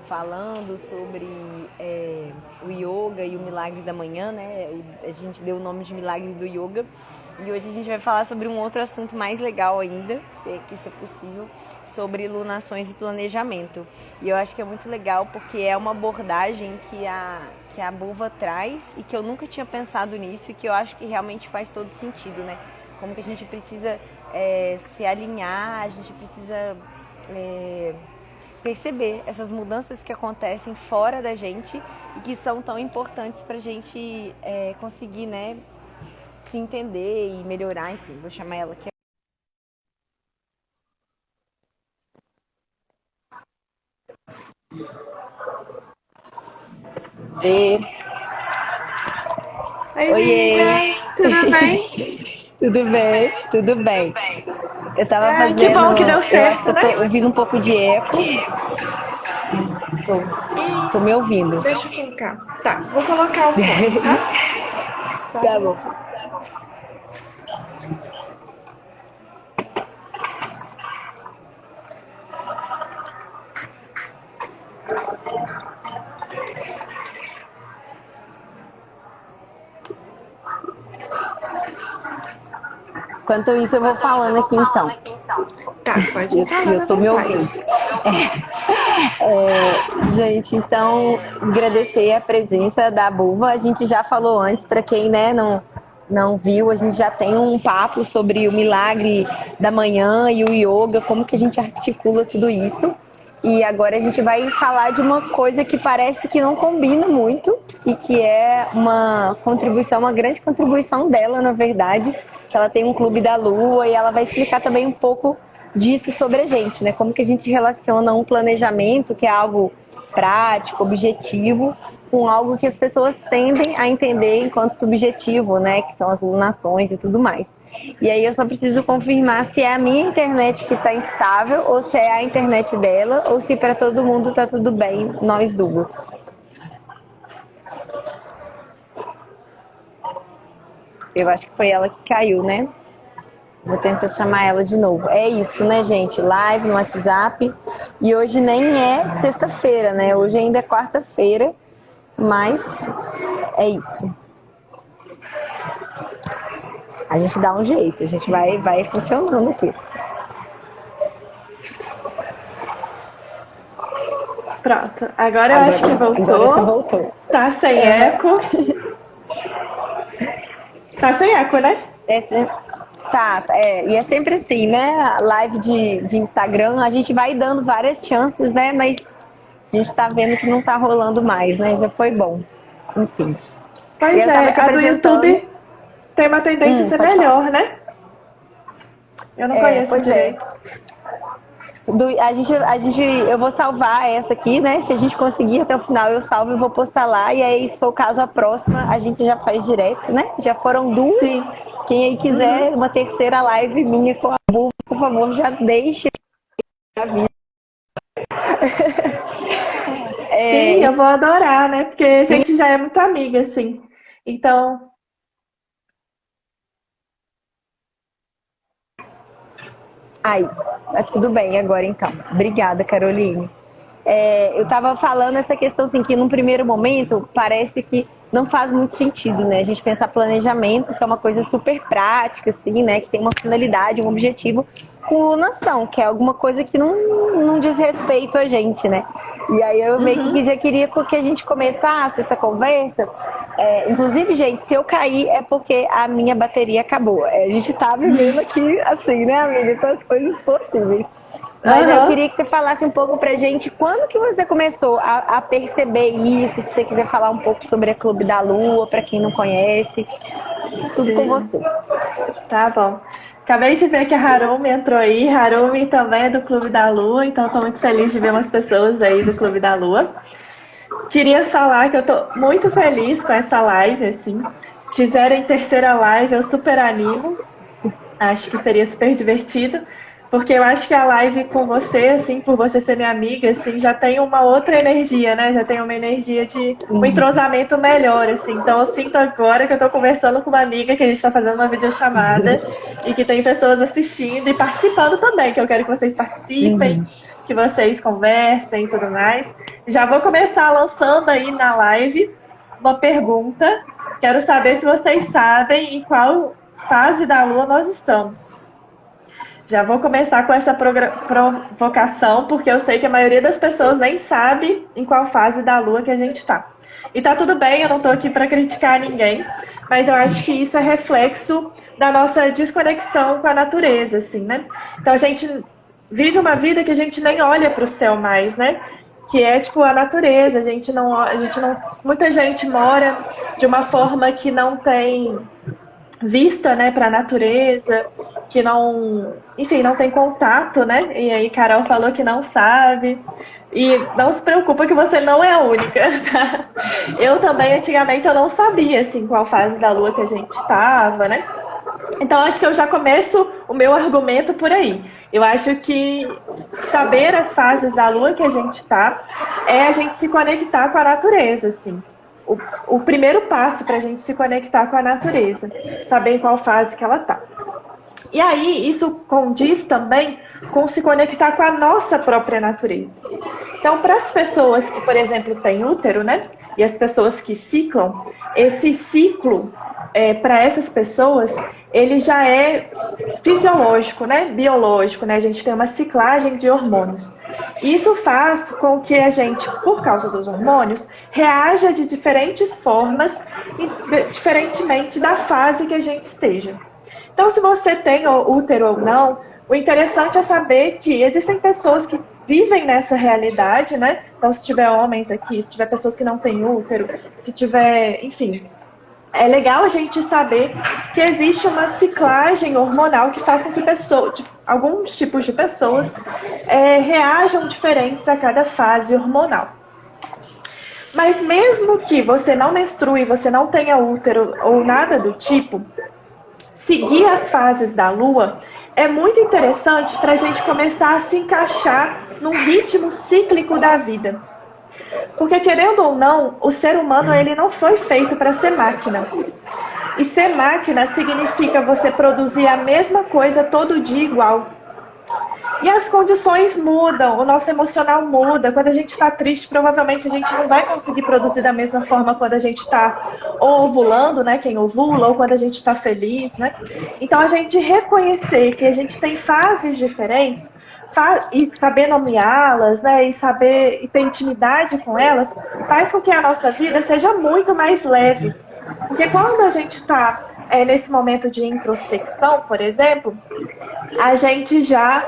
falando sobre o yoga e o milagre da manhã, né? A gente deu o nome de milagre do yoga. E hoje a gente vai falar sobre um outro assunto mais legal ainda, se é que isso é possível, sobre iluminações e planejamento. E eu acho que é muito legal porque é uma abordagem que a Bulva traz e que eu nunca tinha pensado nisso e que eu acho que realmente faz todo sentido, né? Como que a gente precisa se alinhar, a gente precisa perceber essas mudanças que acontecem fora da gente e que são tão importantes para a gente conseguir, né, se entender e melhorar, enfim, vou chamar ela aqui. E... Oi, Oiê! amiga, tudo bem? Tudo bem? Tudo bem. Eu tava Ai, que bom que deu eu acho que certo, eu né? tô ouvindo um pouco de eco. Tô E me ouvindo. deixa eu colocar. Tá, vou colocar o fone, tá? Só um Tá bom. minutinho. Enquanto isso, eu vou falando aqui então. Tá, pode ir E falando eu à tô me vontade. ouvindo. Gente, então, agradecer a presença da Bulva. A gente já falou antes, para quem né, não viu, a gente já tem um papo sobre o milagre da manhã e o yoga, como que a gente articula tudo isso. E agora a gente vai falar de uma coisa que parece que não combina muito e que é uma contribuição, uma grande contribuição dela, na verdade, que ela tem um clube da Lua e ela vai explicar também um pouco disso sobre a gente, né? Como que a gente relaciona um planejamento, que é algo prático, objetivo, com algo que as pessoas tendem a entender enquanto subjetivo, né? Que são as lunações e tudo mais. E aí eu só preciso confirmar se é a minha internet que está instável ou se é a internet dela ou se para todo mundo está tudo bem, nós duas. Eu acho que foi ela que caiu, né? Vou tentar chamar ela de novo. É isso, né, gente? Live no WhatsApp. E hoje nem é sexta-feira, né? Hoje ainda é quarta-feira. Mas é isso. A gente dá um jeito. A gente vai funcionando aqui. Pronto, agora eu acho que Agora você voltou. voltou. Tá sem eco. Tá sem eco, né? E é sempre assim, né? A live de Instagram, a gente vai dando várias chances, né? Mas a gente tá vendo que não tá rolando mais, né? Já foi bom. Enfim. Pois Eu tava é, te a do apresentando. YouTube tem uma tendência a ser Pode falar. melhor, né? Eu não conheço Pois é. direito. Eu vou salvar essa aqui, né? Se a gente conseguir até o final, eu salvo e vou postar lá. E aí, se for o caso, a próxima a gente já faz direto, né? Já foram duas. Sim. Quem aí quiser uma terceira live minha com a Bu, por favor, já deixe a vida. Sim, eu vou adorar, né? Porque a gente já é muito amiga, assim. Então, Aí, tá tudo bem agora então. Obrigada, Caroline. Eu estava falando essa questão assim, que num primeiro momento parece que não faz muito sentido, né? A gente pensar planejamento, que é uma coisa super prática, assim, né? Que tem uma finalidade, um objetivo, com lunação, que é alguma coisa que não diz respeito a gente, né? E aí eu meio que já queria que a gente começasse essa conversa. Inclusive, gente, se eu cair é porque a minha bateria acabou. A gente tá vivendo aqui assim, né, amiga? Com as coisas possíveis. Mas eu queria que você falasse um pouco pra gente quando que você começou a perceber isso, se você quiser falar um pouco sobre a Clube da Lua, pra quem não conhece, tudo com sim, você. tá bom. Acabei de ver que a Harumi entrou aí. Harumi também é do Clube da Lua, então estou muito feliz de ver umas pessoas aí do Clube da Lua. Queria falar que eu tô muito feliz com essa live, assim. Fizerem terceira live, eu super animo. Acho que seria super divertido, porque eu acho que a live com você, assim, por você ser minha amiga, assim, já tem uma outra energia, né? Já tem uma energia de um entrosamento melhor, assim. Então eu sinto agora que eu tô conversando com uma amiga, que a gente tá fazendo uma videochamada e que tem pessoas assistindo e participando também, que eu quero que vocês participem. que vocês conversem e tudo mais. Já vou começar lançando aí na live uma pergunta. Quero saber se vocês sabem em qual fase da Lua nós estamos. Já vou começar com essa provocação, porque eu sei que a maioria das pessoas nem sabe em qual fase da Lua que a gente está. E tá tudo bem, eu não estou aqui para criticar ninguém, mas eu acho que isso é reflexo da nossa desconexão com a natureza, assim, né? Então a gente vive uma vida que a gente nem olha para o céu mais, né? Que é tipo a natureza, muita gente mora de uma forma que não tem vista, né, para a natureza, que não, enfim, não tem contato, né? E aí Carol falou que não sabe. E não se preocupa que você não é a única, tá? Eu também, antigamente, eu não sabia, assim, qual fase da Lua que a gente estava, né? Então, acho que eu já começo o meu argumento por aí. Eu acho que saber as fases da Lua que a gente está é a gente se conectar com a natureza, assim. O primeiro passo para a gente se conectar com a natureza, saber em qual fase que ela está. E aí, isso condiz também com se conectar com a nossa própria natureza. Então, para as pessoas que, por exemplo, têm útero, né? E as pessoas que ciclam, esse ciclo, para essas pessoas, ele já é fisiológico, né? Biológico, né? A gente tem uma ciclagem de hormônios. Isso faz com que a gente, por causa dos hormônios, reaja de diferentes formas, diferentemente da fase que a gente esteja. Então, se você tem útero ou não, o interessante é saber que existem pessoas que vivem nessa realidade, né? Então, se tiver homens aqui, se tiver pessoas que não têm útero, se tiver, enfim, é legal a gente saber que existe uma ciclagem hormonal que faz com que alguns tipos de pessoas reajam diferentes a cada fase hormonal. Mas mesmo que você não menstrue, você não tenha útero ou nada do tipo, seguir as fases da Lua é muito interessante para a gente começar a se encaixar num ritmo cíclico da vida. Porque, querendo ou não, o ser humano ele não foi feito para ser máquina. E ser máquina significa você produzir a mesma coisa todo dia igual. E as condições mudam, o nosso emocional muda. Quando a gente está triste, provavelmente a gente não vai conseguir produzir da mesma forma quando a gente está ou ovulando, né? Quem ovula, ou quando a gente está feliz, né? Então, a gente reconhecer que a gente tem fases diferentes e saber nomeá-las, né, e ter intimidade com elas, faz com que a nossa vida seja muito mais leve. Porque quando a gente está nesse momento de introspecção, por exemplo, a gente já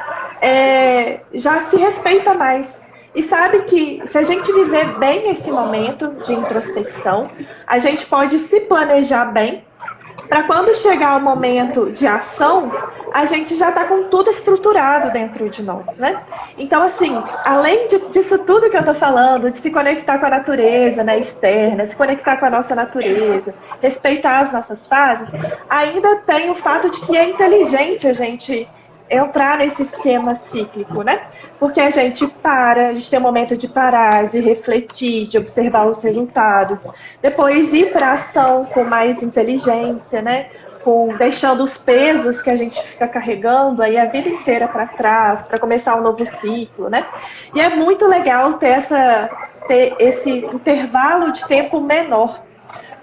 se respeita mais. E sabe que se a gente viver bem esse momento de introspecção, a gente pode se planejar bem, para quando chegar o momento de ação, a gente já está com tudo estruturado dentro de nós, né? Então, assim, além disso tudo que eu estou falando, de se conectar com a natureza, né, externa, se conectar com a nossa natureza, respeitar as nossas fases, ainda tem o fato de que é inteligente a gente entrar nesse esquema cíclico, né? Porque a gente tem um momento de parar, de refletir, de observar os resultados, depois ir para a ação com mais inteligência, né? Deixando os pesos que a gente fica carregando aí a vida inteira para trás, para começar um novo ciclo, né? E é muito legal ter esse intervalo de tempo menor,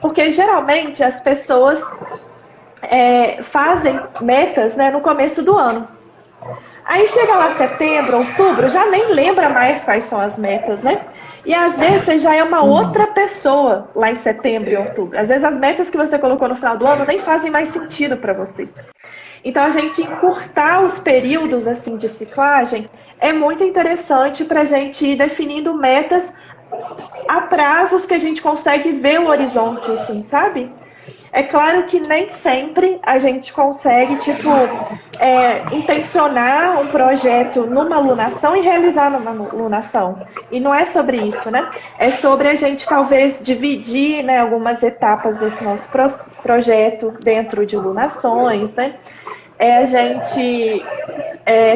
porque geralmente as pessoas fazem metas, né, no começo do ano. Aí chega lá setembro, outubro, já nem lembra mais quais são as metas, né? E às vezes você já é uma outra pessoa lá em setembro e outubro. Às vezes as metas que você colocou no final do ano nem fazem mais sentido para você. Então a gente encurtar os períodos assim de ciclagem é muito interessante para a gente ir definindo metas a prazos que a gente consegue ver o horizonte, assim, sabe? É claro que nem sempre a gente consegue, intencionar um projeto numa lunação e realizar numa lunação. E não é sobre isso, né? É sobre a gente talvez dividir, né, algumas etapas desse nosso projeto dentro de lunações, né? A gente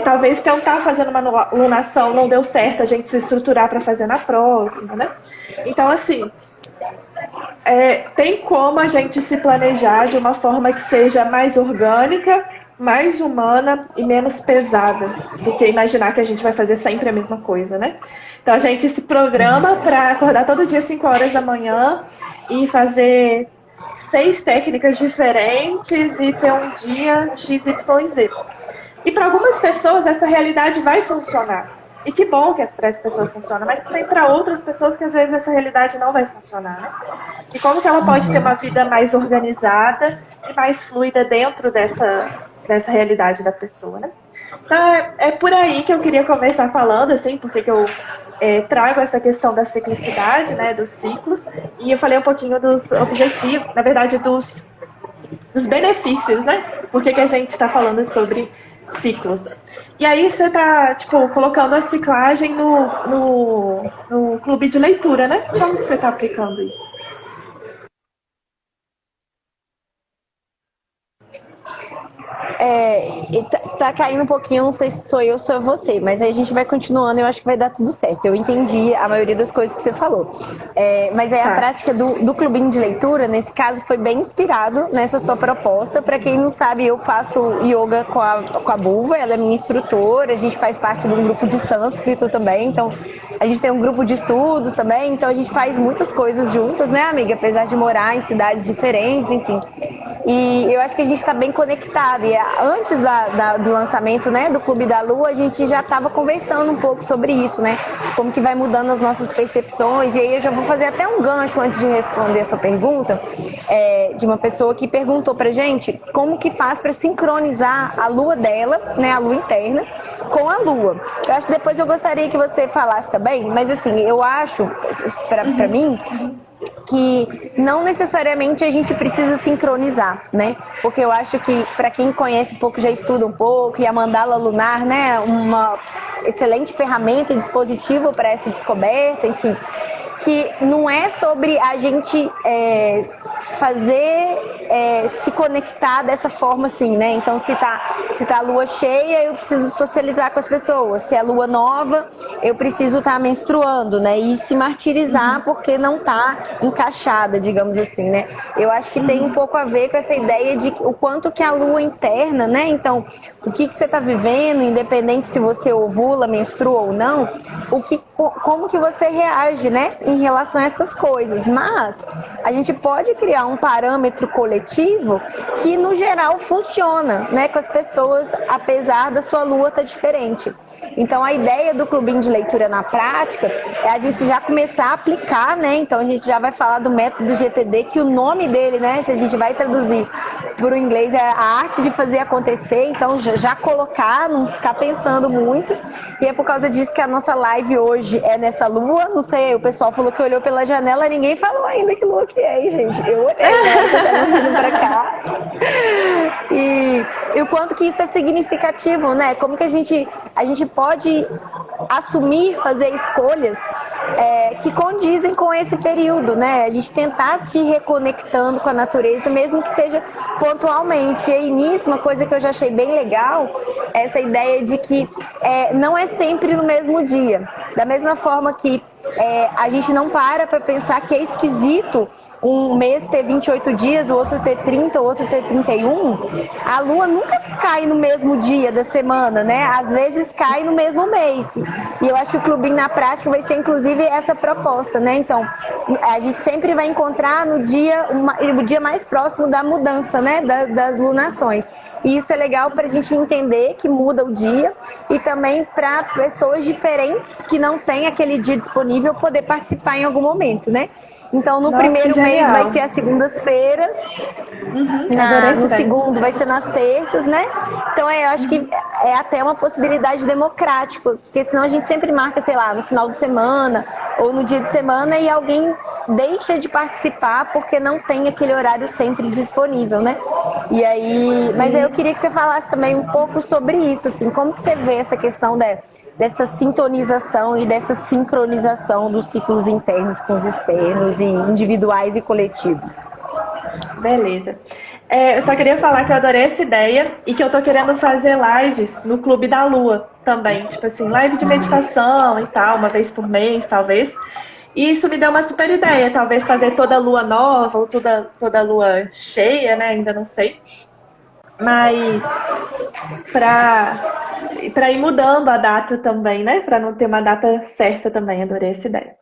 talvez tentar fazer uma lunação, não deu certo, a gente se estruturar para fazer na próxima, né? Então, assim, tem como a gente se planejar de uma forma que seja mais orgânica, mais humana e menos pesada do que imaginar que a gente vai fazer sempre a mesma coisa, né? Então a gente se programa para acordar todo dia 5 horas da manhã e fazer 6 técnicas diferentes e ter um dia XYZ. E para algumas pessoas essa realidade vai funcionar. E que bom que para essa pessoa funciona, mas tem para outras pessoas que às vezes essa realidade não vai funcionar, né? E como que ela pode ter uma vida mais organizada e mais fluida dentro dessa realidade da pessoa, né? Então é por aí que eu queria começar falando, assim, porque que eu trago essa questão da ciclicidade, né, dos ciclos, e eu falei um pouquinho dos objetivos, na verdade dos benefícios, né? Por que a gente está falando sobre ciclos. E aí você está, tipo, colocando a ciclagem no clube de leitura, né? Como que você está aplicando isso? Tá caindo um pouquinho, não sei se sou eu ou se é você, mas aí a gente vai continuando e eu acho que vai dar tudo certo. Eu entendi a maioria das coisas que você falou. Mas aí a prática do clubinho de leitura, nesse caso, foi bem inspirado nessa sua proposta. Para quem não sabe, eu faço yoga com a Buva, ela é minha instrutora, a gente faz parte de um grupo de sânscrito também, então a gente tem um grupo de estudos também, então a gente faz muitas coisas juntas, né, amiga? Apesar de morar em cidades diferentes, enfim. E eu acho que a gente está bem conectado. E antes do lançamento, né, do Clube da Lua, a gente já estava conversando um pouco sobre isso, né? Como que vai mudando as nossas percepções. E aí eu já vou fazer até um gancho antes de responder a sua pergunta, de uma pessoa que perguntou pra gente como que faz para sincronizar a lua dela, né, a lua interna, com a lua. Eu acho que depois eu gostaria que você falasse também, mas assim, eu acho, para mim, que não necessariamente a gente precisa sincronizar, né? Porque eu acho que para quem conhece um pouco, já estuda um pouco, e a mandala lunar, né, uma excelente ferramenta e dispositivo para essa descoberta, enfim, que não é sobre a gente se conectar dessa forma assim, né? Então, se tá a lua cheia, eu preciso socializar com as pessoas. Se é lua nova, eu preciso estar menstruando, né? E se martirizar porque não tá encaixada, digamos assim, né? Eu acho que tem um pouco a ver com essa ideia de o quanto que a lua interna, né? Então, o que você tá vivendo, independente se você ovula, menstrua ou não, como que você reage, né, em relação a essas coisas. Mas a gente pode criar um parâmetro coletivo que, no geral, funciona, né, com as pessoas, apesar da sua lua estar diferente. Então, a ideia do clubinho de leitura na prática é a gente já começar a aplicar, né? Então, a gente já vai falar do método GTD, que o nome dele, né, se a gente vai traduzir para o inglês, é a arte de fazer acontecer. Então, já colocar, não ficar pensando muito. E é por causa disso que a nossa live hoje é nessa lua. Não sei, o pessoal falou que olhou pela janela, ninguém falou ainda que lua que é, hein, gente? Eu olhei, né, que eu tava vindo pra cá. E o quanto que isso é significativo, né? Como que a gente pode assumir, fazer escolhas que condizem com esse período, né? A gente tentar se reconectando com a natureza, mesmo que seja pontualmente. E aí, nisso, uma coisa que eu já achei bem legal é essa ideia de que não é sempre no mesmo dia. Da mesma forma que a gente não para pensar que é esquisito um mês ter 28 dias, o outro ter 30, o outro ter 31, a lua nunca cai no mesmo dia da semana, né? Às vezes cai no mesmo mês. E eu acho que o clubinho na prática vai ser inclusive essa proposta, né? Então, a gente sempre vai encontrar no dia, o dia mais próximo da mudança, né? Das lunações. E isso é legal para a gente entender que muda o dia e também para pessoas diferentes que não têm aquele dia disponível poder participar em algum momento, né? Então, no primeiro mês vai ser as segundas-feiras, no segundo vai ser nas terças, né? Então, eu acho que é até uma possibilidade democrática, porque senão a gente sempre marca, sei lá, no final de semana ou no dia de semana e alguém deixa de participar porque não tem aquele horário sempre disponível, né? E aí, mas eu queria que você falasse também um pouco sobre isso, assim, como que você vê essa questão dessa sintonização e dessa sincronização dos ciclos internos com os externos, e individuais e coletivos. Beleza. Eu só queria falar que eu adorei essa ideia e que eu tô querendo fazer lives no Clube da Lua também. Tipo assim, live de meditação e tal, uma vez por mês, talvez. E isso me deu uma super ideia, talvez fazer toda lua nova ou toda lua cheia, né? Ainda não sei. Mas para ir mudando a data também, né? Para não ter uma data certa também, adorei essa ideia.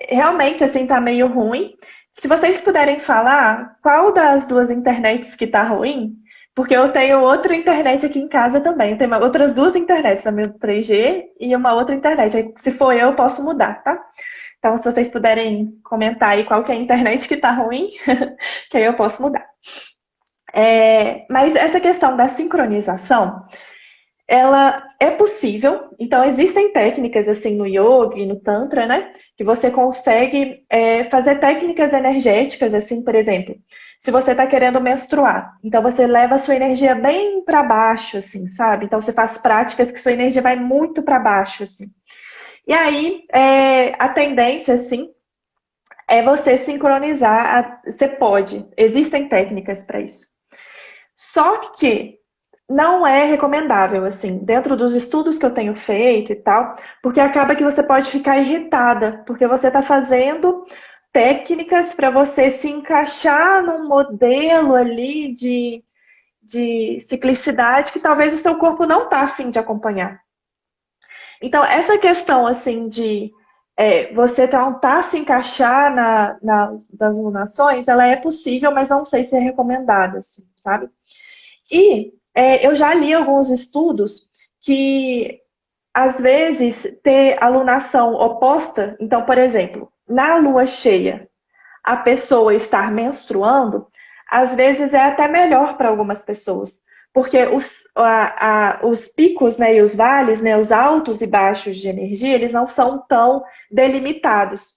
Realmente, assim, tá meio ruim. Se vocês puderem falar qual das duas internets que tá ruim, porque eu tenho outra internet aqui em casa também. Eu tenho outras duas internets, a minha 3G e uma outra internet. Aí, se for eu posso mudar, tá? Então, se vocês puderem comentar aí qual que é a internet que tá ruim, que aí eu posso mudar. Mas essa questão da sincronização, ela é possível. Então, existem técnicas assim no yoga e no tantra, né? Que você consegue fazer técnicas energéticas, assim, por exemplo, se você está querendo menstruar, então você leva a sua energia bem para baixo, assim, sabe? Então você faz práticas que sua energia vai muito para baixo, assim. E aí, a tendência, assim, é você sincronizar. Você pode, existem técnicas para isso. Só que não é recomendável, assim, dentro dos estudos que eu tenho feito e tal, porque acaba que você pode ficar irritada, porque você está fazendo técnicas para você se encaixar num modelo ali de ciclicidade que talvez o seu corpo não está a fim de acompanhar. Então, essa questão, assim, de você tentar se encaixar nas lunações, ela é possível, mas não sei se é recomendada, assim, sabe? E eu já li alguns estudos que, às vezes, ter a lunação oposta, então, por exemplo, na lua cheia, a pessoa estar menstruando, às vezes é até melhor para algumas pessoas, porque os picos, né, e os vales, né, os altos e baixos de energia, eles não são tão delimitados.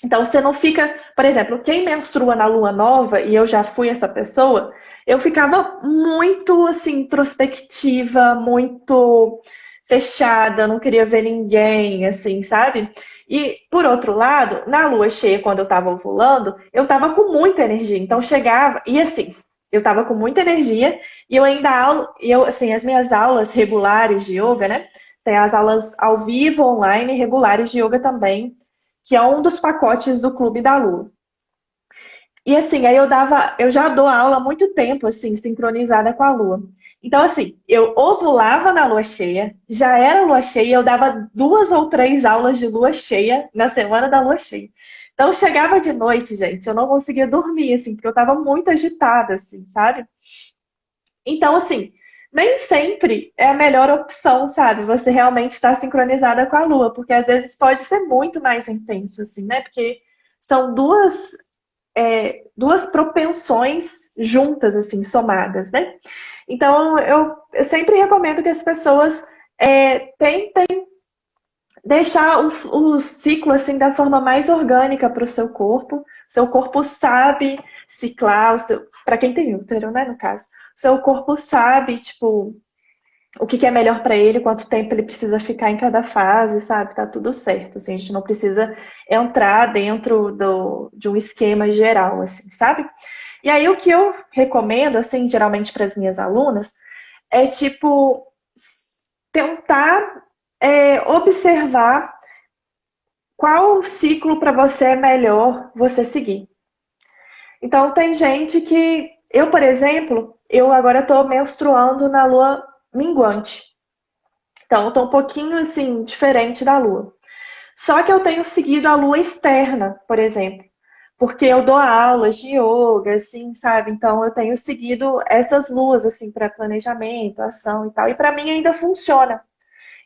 Então, você não fica, por exemplo, quem menstrua na lua nova, e eu já fui essa pessoa, eu ficava muito, assim, introspectiva, muito fechada, não queria ver ninguém, assim, sabe? E, por outro lado, na lua cheia, quando eu estava ovulando, eu estava com muita energia. Então, chegava, e assim, eu estava com muita energia, e eu ainda, assim, as minhas aulas regulares de yoga, né? Tem as aulas ao vivo, online, regulares de yoga também, que é um dos pacotes do Clube da Lua. E assim, aí eu já dou aula há muito tempo, assim, sincronizada com a Lua. Então, assim, eu ovulava na lua cheia, já era lua cheia, eu dava 2 ou 3 aulas de lua cheia na semana da lua cheia. Então, chegava de noite, gente, eu não conseguia dormir, assim, porque eu tava muito agitada, assim, sabe? Então, assim, nem sempre é a melhor opção, sabe? Você realmente estar sincronizada com a Lua, porque às vezes pode ser muito mais intenso, assim, né? Porque são duas propensões juntas, assim, somadas, né? Então, eu sempre recomendo que as pessoas tentem deixar o ciclo, assim, da forma mais orgânica para o seu corpo. Seu corpo sabe ciclar, para quem tem útero, né, no caso. Seu corpo sabe, tipo, o que é melhor para ele, quanto tempo ele precisa ficar em cada fase, sabe? Tá tudo certo, assim, a gente não precisa entrar dentro de um esquema geral, assim, sabe? E aí o que eu recomendo, assim, geralmente para as minhas alunas, é tipo tentar observar qual ciclo para você é melhor você seguir. Então tem gente que eu, por exemplo, eu agora estou menstruando na lua minguante. Então, eu estou um pouquinho, assim, diferente da lua. Só que eu tenho seguido a lua externa, por exemplo. Porque eu dou aulas de yoga, assim, sabe? Então, eu tenho seguido essas luas, assim, para planejamento, ação e tal. E para mim ainda funciona.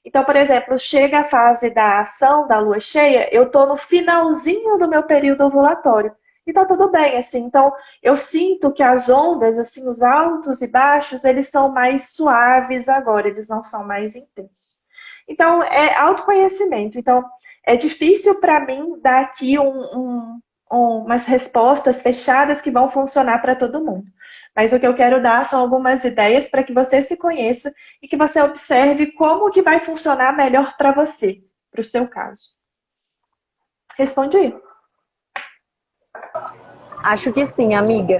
Então, por exemplo, chega a fase da ação, da lua cheia, eu estou no finalzinho do meu período ovulatório. E tá tudo bem, assim. Então, eu sinto que as ondas, assim, os altos e baixos, eles são mais suaves agora, eles não são mais intensos. Então, é autoconhecimento. Então, é difícil para mim dar aqui umas respostas fechadas que vão funcionar para todo mundo. Mas o que eu quero dar são algumas ideias para que você se conheça e que você observe como que vai funcionar melhor para você, para o seu caso. Respondi? Acho que sim, amiga.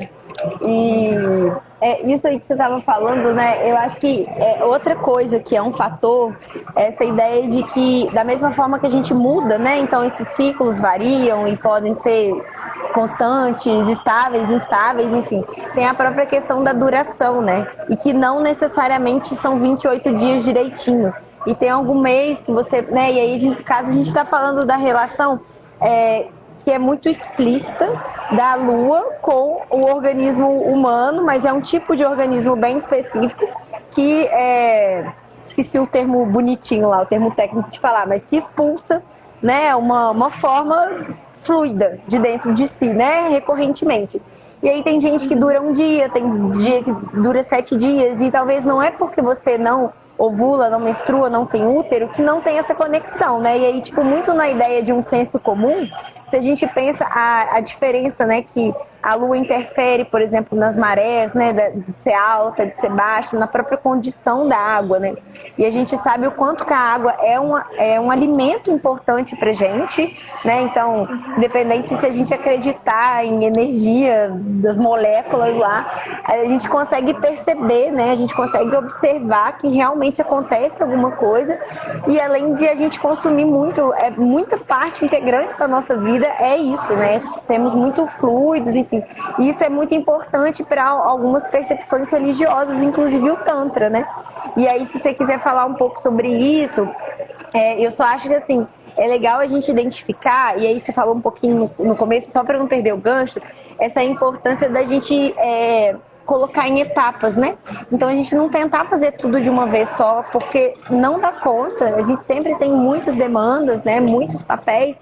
E isso aí que você estava falando, né? Eu acho que outra coisa que é um fator é essa ideia de que, da mesma forma que a gente muda, né? Então esses ciclos variam e podem ser constantes, estáveis, instáveis, enfim. Tem a própria questão da duração, né? E que não necessariamente são 28 dias direitinho. E tem algum mês que você, né? E aí, no caso, a gente está falando da relação que é muito explícita da Lua com o organismo humano, mas é um tipo de organismo bem específico que esqueci o termo bonitinho lá, o termo técnico de falar, mas que expulsa, né, uma forma fluida de dentro de si, né, recorrentemente. E aí tem gente que dura um dia, tem dia que dura 7 dias, e talvez não é porque você não ovula, não menstrua, não tem útero, que não tem essa conexão, né? E aí, tipo, muito na ideia de um senso comum, se a gente pensa a diferença, né, que a Lua interfere, por exemplo, nas marés, né, de ser alta, de ser baixa, na própria condição da água, né? E a gente sabe o quanto que a água é um alimento importante pra gente, né? Então, independente se a gente acreditar em energia das moléculas lá, a gente consegue perceber, né? A gente consegue observar que realmente acontece alguma coisa, e além de a gente consumir muito, muita parte integrante da nossa vida é isso, né? Temos muito fluidos, enfim. E isso é muito importante para algumas percepções religiosas, inclusive o Tantra, né? E aí, se você quiser falar um pouco sobre isso, eu só acho que, assim, é legal a gente identificar, e aí você falou um pouquinho no começo, só para não perder o gancho, essa importância da gente colocar em etapas, né? Então a gente não tentar fazer tudo de uma vez só, porque não dá conta, a gente sempre tem muitas demandas, né? Muitos papéis,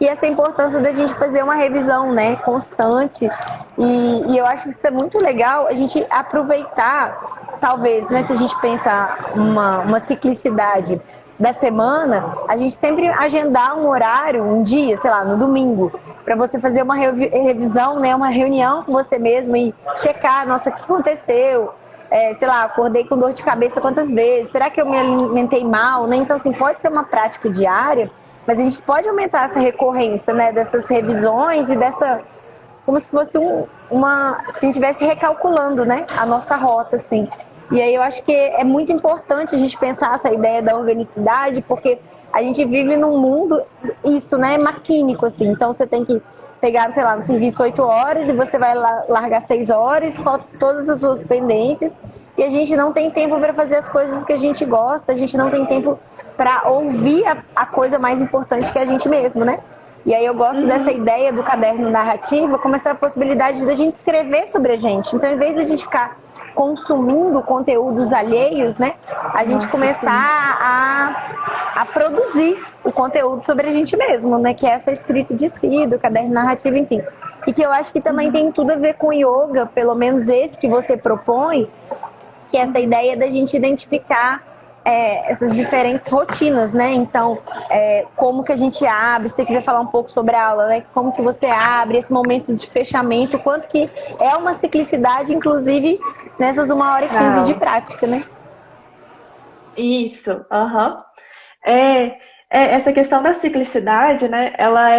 e essa importância da gente fazer uma revisão, né? Constante, e eu acho que isso é muito legal, a gente aproveitar, talvez, né? Se a gente pensar uma ciclicidade da semana, a gente sempre agendar um horário, um dia, sei lá, no domingo, para você fazer uma revisão, né, uma reunião com você mesmo e checar, nossa, o que aconteceu? Sei lá, acordei com dor de cabeça quantas vezes? Será que eu me alimentei mal? Né? Então, assim, pode ser uma prática diária, mas a gente pode aumentar essa recorrência, né, dessas revisões e dessa, como se fosse se a gente estivesse recalculando, né, a nossa rota, assim. E aí eu acho que é muito importante a gente pensar essa ideia da organicidade, porque a gente vive num mundo, isso, né, maquínico, assim. Então você tem que pegar, sei lá, no serviço 8 horas e você vai largar 6 horas, falta todas as suas pendências, e a gente não tem tempo para fazer as coisas que a gente gosta, a gente não tem tempo para ouvir a coisa mais importante que é a gente mesmo, né? E aí eu gosto dessa ideia do caderno narrativo como essa possibilidade da gente escrever sobre a gente. Então, em vez de a gente ficar consumindo conteúdos alheios, né, a gente começar a produzir o conteúdo sobre a gente mesmo, né, que é essa escrita de si, do caderno narrativo, enfim. E que eu acho que também tem tudo a ver com yoga, pelo menos esse que você propõe, que é essa ideia da gente identificar essas diferentes rotinas, né? Então, como que a gente abre, se você quiser falar um pouco sobre a aula, né? Como que você abre esse momento de fechamento, quanto que é uma ciclicidade, inclusive, nessas 1h15 de prática, né? Isso, aham. Essa questão da ciclicidade, né? Ela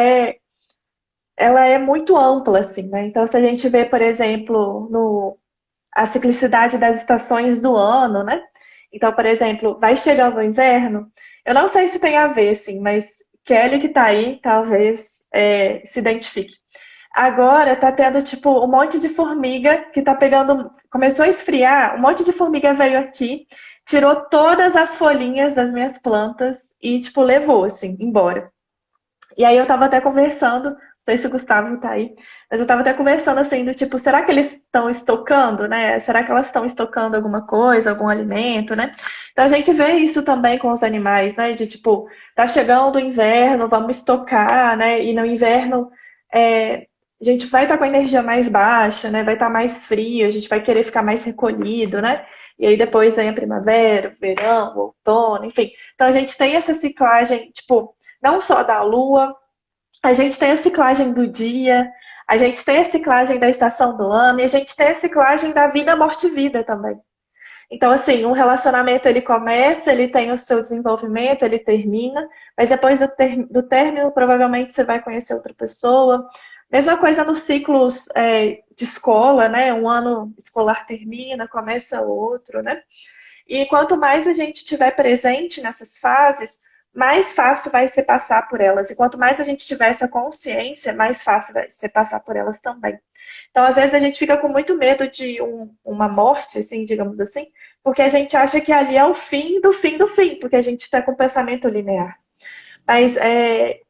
é muito ampla, assim, né? Então, se a gente vê, por exemplo, a ciclicidade das estações do ano, né? Então, por exemplo, vai chegando o inverno, eu não sei se tem a ver, assim, mas Kelly que tá aí, talvez se identifique. Agora tá tendo, tipo, um monte de formiga que tá pegando. Começou a esfriar, um monte de formiga veio aqui, tirou todas as folhinhas das minhas plantas e, tipo, levou, assim, embora. E aí eu tava até conversando, não sei se o Gustavo tá aí, mas eu tava até conversando assim, do tipo, será que eles estão estocando, né? Será que elas estão estocando alguma coisa, algum alimento, né? Então a gente vê isso também com os animais, né? De tipo, tá chegando o inverno, vamos estocar, né? E no inverno a gente vai estar com a energia mais baixa, né? Vai estar mais frio, a gente vai querer ficar mais recolhido, né? E aí depois vem a primavera, o verão, o outono, enfim. Então a gente tem essa ciclagem, tipo, não só da lua, a gente tem a ciclagem do dia, a gente tem a ciclagem da estação do ano e a gente tem a ciclagem da vida, morte e vida também. Então, assim, um relacionamento ele começa, ele tem o seu desenvolvimento, ele termina, mas depois do término, provavelmente você vai conhecer outra pessoa. Mesma coisa nos ciclos de escola, né? Um ano escolar termina, começa outro, né? E quanto mais a gente estiver presente nessas fases, mais fácil vai ser passar por elas. E quanto mais a gente tiver essa consciência, mais fácil vai ser passar por elas também. Então, às vezes, a gente fica com muito medo de uma morte, assim, digamos assim, porque a gente acha que ali é o fim do fim do fim, porque a gente está com o pensamento linear. Mas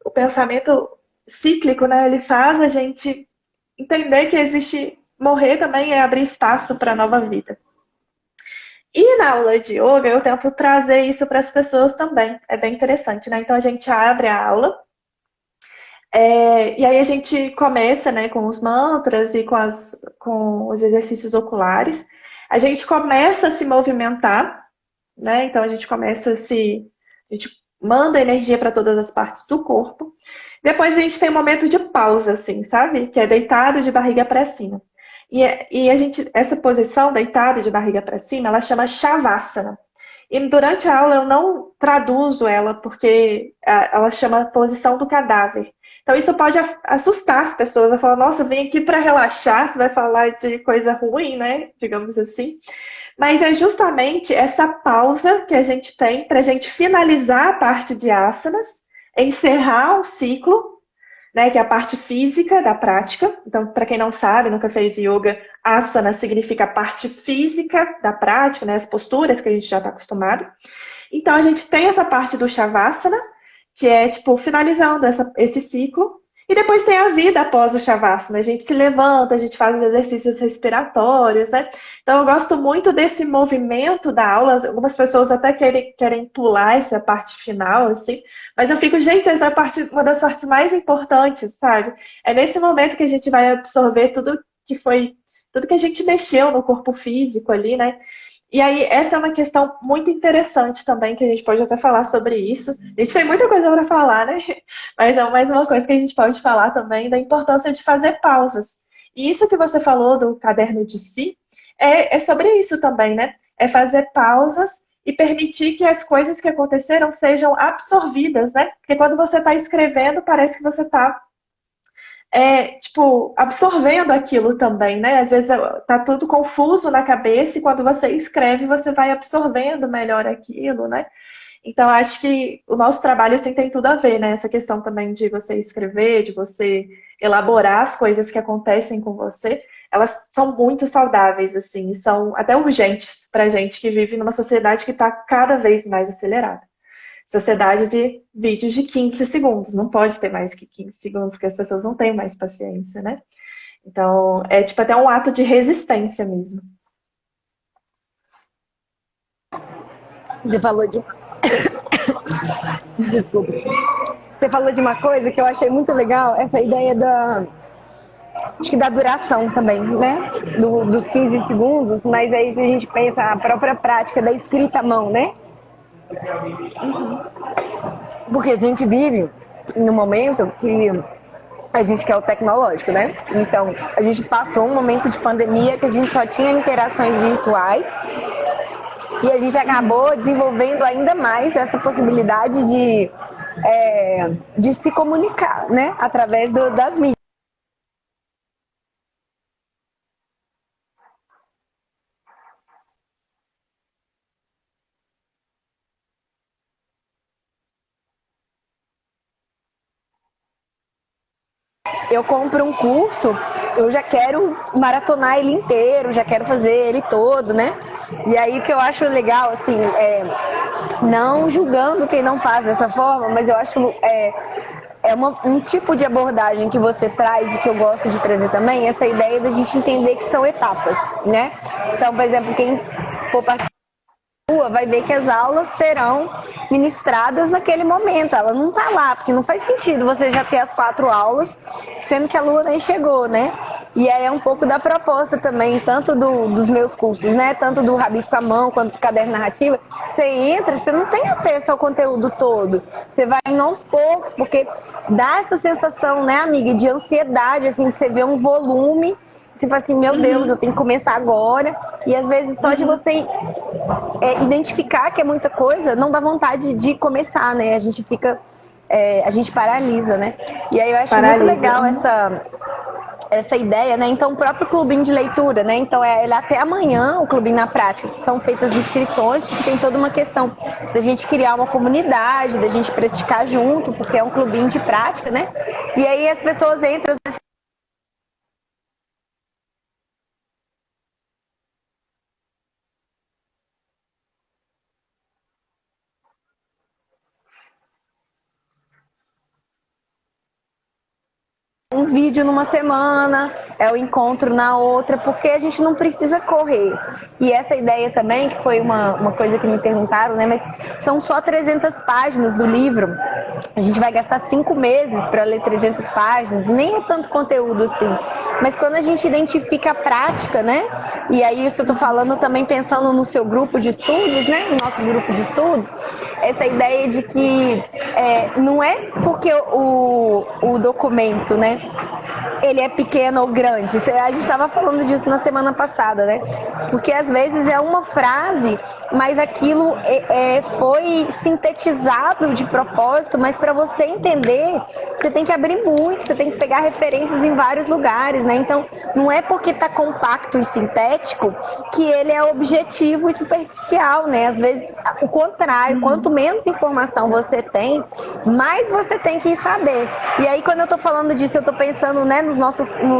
o pensamento cíclico, né, ele faz a gente entender que existe morrer também é abrir espaço para a nova vida. E na aula de yoga eu tento trazer isso para as pessoas também. É bem interessante, né? Então a gente abre a aula e aí a gente começa, né, com os mantras e com os exercícios oculares. A gente começa a se movimentar, né? Então a gente a gente manda energia para todas as partes do corpo. Depois a gente tem um momento de pausa, assim, sabe? Que é deitado de barriga para cima. E essa posição, deitada de barriga para cima, ela chama Shavasana. E durante a aula eu não traduzo ela, porque ela chama posição do cadáver. Então isso pode assustar as pessoas, a falar, nossa, vem aqui para relaxar, você vai falar de coisa ruim, né? Digamos assim. Mas é justamente essa pausa que a gente tem para a gente finalizar a parte de asanas, encerrar o ciclo, né, que é a parte física da prática. Então, para quem não sabe, nunca fez yoga, asana significa a parte física da prática, né, as posturas que a gente já está acostumado. Então, a gente tem essa parte do Shavasana, que é, tipo, finalizando esse ciclo. E depois tem a vida após o Shavasana. A gente se levanta, a gente faz os exercícios respiratórios, né? Então, eu gosto muito desse movimento da aula. Algumas pessoas até querem pular essa parte final, assim. Mas eu fico, gente, essa é uma das partes mais importantes, sabe? É nesse momento que a gente vai absorver tudo que a gente mexeu no corpo físico ali, né? E aí, essa é uma questão muito interessante também, que a gente pode até falar sobre isso. A gente tem muita coisa para falar, né? Mas é mais uma coisa que a gente pode falar também da importância de fazer pausas. E isso que você falou do caderno de si, é sobre isso também, né? É fazer pausas e permitir que as coisas que aconteceram sejam absorvidas, né? Porque quando você está escrevendo, parece que você está tipo, absorvendo aquilo também, né? Às vezes tá tudo confuso na cabeça e quando você escreve, você vai absorvendo melhor aquilo, né? Então, acho que o nosso trabalho assim, tem tudo a ver, né? Essa questão também de você escrever, de você elaborar as coisas que acontecem com você, elas são muito saudáveis, assim, são até urgentes pra gente que vive numa sociedade que está cada vez mais acelerada. Sociedade de vídeos de 15 segundos. Não pode ter mais que 15 segundos, porque as pessoas não têm mais paciência, né? Então, é tipo até um ato de resistência mesmo. Você falou de... Desculpa. Você falou de uma coisa que eu achei muito legal, essa ideia acho que da duração também, né? Dos 15 segundos, mas aí se a gente pensa a própria prática da escrita à mão, né? Porque a gente vive num momento que a gente quer o tecnológico, né? Então, a gente passou um momento de pandemia que a gente só tinha interações virtuais e a gente acabou desenvolvendo ainda mais essa possibilidade de se comunicar, né? Através das mídias. Eu compro um curso, eu já quero maratonar ele inteiro, já quero fazer ele todo, né? E aí o que eu acho legal, assim, não julgando quem não faz dessa forma, mas eu acho um tipo de abordagem que você traz e que eu gosto de trazer também, essa ideia da gente entender que são etapas, né? Então, por exemplo, quem for participar vai ver que as aulas serão ministradas naquele momento. Ela não está lá, porque não faz sentido você já ter as 4 aulas, sendo que a Lua nem chegou, né? E aí é um pouco da proposta também, tanto dos meus cursos, né? Tanto do Rabisco à Mão, quanto do Caderno Narrativa. Você entra, você não tem acesso ao conteúdo todo. Você vai indo aos poucos, porque dá essa sensação, né, amiga, de ansiedade, assim, de você ver um volume. Você fala assim, meu Deus, eu tenho que começar agora. E às vezes só de você identificar que é muita coisa, não dá vontade de começar, né? A gente fica, a gente paralisa, né? E aí eu acho muito legal essa ideia, né? Então, o próprio clubinho de leitura, né? Então, ele até amanhã, o clubinho na prática, que são feitas inscrições, porque tem toda uma questão da gente criar uma comunidade, da gente praticar junto, porque é um clubinho de prática, né? E aí as pessoas entram, às vezes, um vídeo numa semana, é o encontro na outra, porque a gente não precisa correr. E essa ideia também, que foi uma coisa que me perguntaram, né? Mas são só 300 páginas do livro. A gente vai gastar 5 meses para ler 300 páginas, nem é tanto conteúdo assim. Mas quando a gente identifica a prática, né? E aí isso eu tô falando também pensando no seu grupo de estudos, né? No nosso grupo de estudos, essa ideia de que não é porque o documento, né? Ele é pequeno ou grande. A gente estava falando disso na semana passada, né? Porque às vezes é uma frase, mas aquilo foi sintetizado de propósito, mas para você entender, você tem que abrir muito, você tem que pegar referências em vários lugares, né? Então, não é porque está compacto e sintético que ele é objetivo e superficial, né? Às vezes, o contrário, quanto menos informação você tem, mais você tem que saber. E aí, quando eu estou falando disso, eu estou pensando, né, nos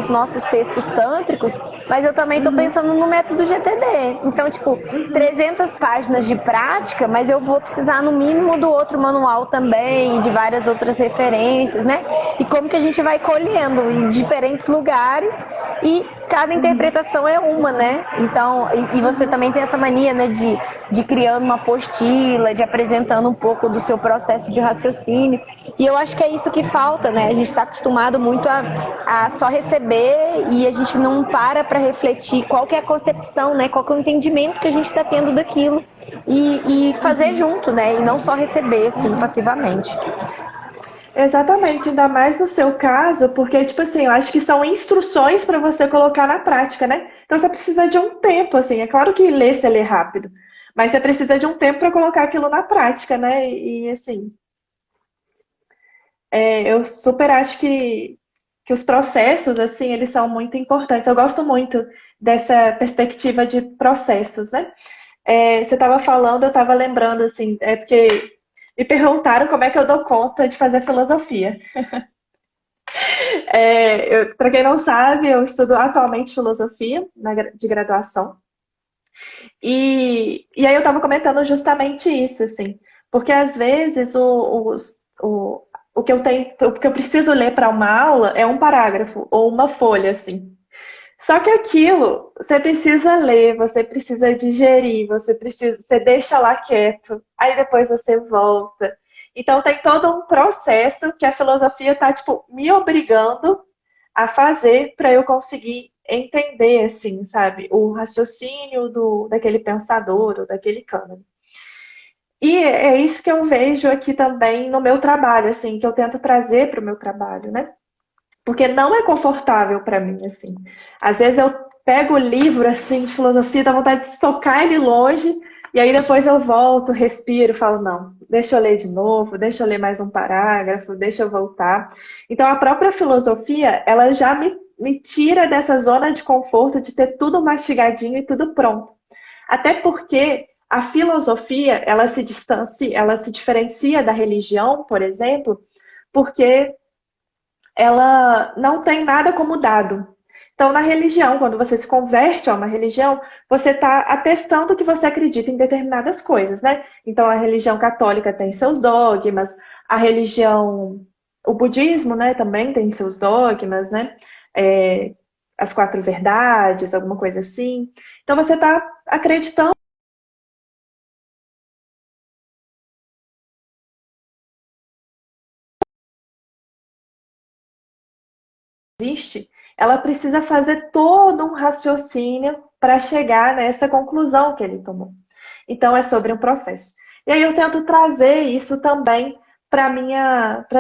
nossos textos tântricos, mas eu também estou pensando no método GTD. Então, tipo, 300 páginas de prática, mas eu vou precisar no mínimo do outro manual também, de várias outras referências, né? E como que a gente vai colhendo em diferentes lugares e cada interpretação é uma, né? Então, e você também tem essa mania, né, de criando uma apostila, de apresentando um pouco do seu processo de raciocínio. E eu acho que é isso que falta, né? A gente está acostumado muito a só receber e a gente não para refletir qual que é a concepção, né? Qual que é o entendimento que a gente está tendo daquilo e fazer junto, né? E não só receber, assim, passivamente. Exatamente, ainda mais no seu caso, porque, tipo assim, eu acho que são instruções para você colocar na prática, né? Então você precisa de um tempo, assim. É claro que ler, você lê rápido, mas você precisa de um tempo para colocar aquilo na prática, né? E assim, eu super acho que os processos, assim, eles são muito importantes. Eu gosto muito dessa perspectiva de processos, né? Você estava falando, eu estava lembrando, assim, porque me perguntaram como é que eu dou conta de fazer filosofia. Para quem não sabe, eu estudo atualmente filosofia de graduação. E aí eu estava comentando justamente isso, assim, porque às vezes o que eu tenho, o que eu preciso ler para uma aula é um parágrafo ou uma folha, assim. Só que aquilo, você precisa ler, você precisa digerir, você deixa lá quieto, aí depois você volta. Então tem todo um processo que a filosofia está tipo me obrigando a fazer para eu conseguir entender, assim, sabe, o raciocínio daquele pensador ou daquele cânone. E é isso que eu vejo aqui também no meu trabalho, assim, que eu tento trazer para o meu trabalho, né? Porque não é confortável para mim, assim. Às vezes eu pego o livro, assim, de filosofia, dá vontade de socar ele longe, e aí depois eu volto, respiro, falo, não, deixa eu ler de novo, deixa eu ler mais um parágrafo, deixa eu voltar. Então a própria filosofia, ela já me tira dessa zona de conforto de ter tudo mastigadinho e tudo pronto. Até porque a filosofia, ela se diferencia da religião, por exemplo, porque ela não tem nada como dado. Então, na religião, quando você se converte a uma religião, você está atestando que você acredita em determinadas coisas, né? Então, a religião católica tem seus dogmas, a religião, o budismo, né, também tem seus dogmas, né? As 4 verdades, alguma coisa assim. Então, você está acreditando que existe, ela precisa fazer todo um raciocínio para chegar nessa conclusão que ele tomou. Então, é sobre um processo. E aí eu tento trazer isso também para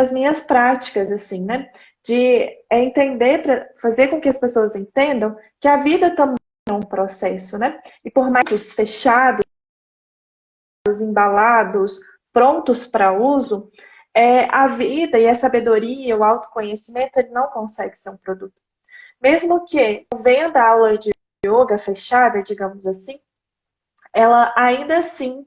as minhas práticas, assim, né? De entender, para fazer com que as pessoas entendam que a vida também é um processo, né? E por mais que os fechados, embalados, prontos para uso, a vida e a sabedoria, o autoconhecimento, ele não consegue ser um produto. mesmo que venda a aula de yoga fechada, digamos assim, ela ainda assim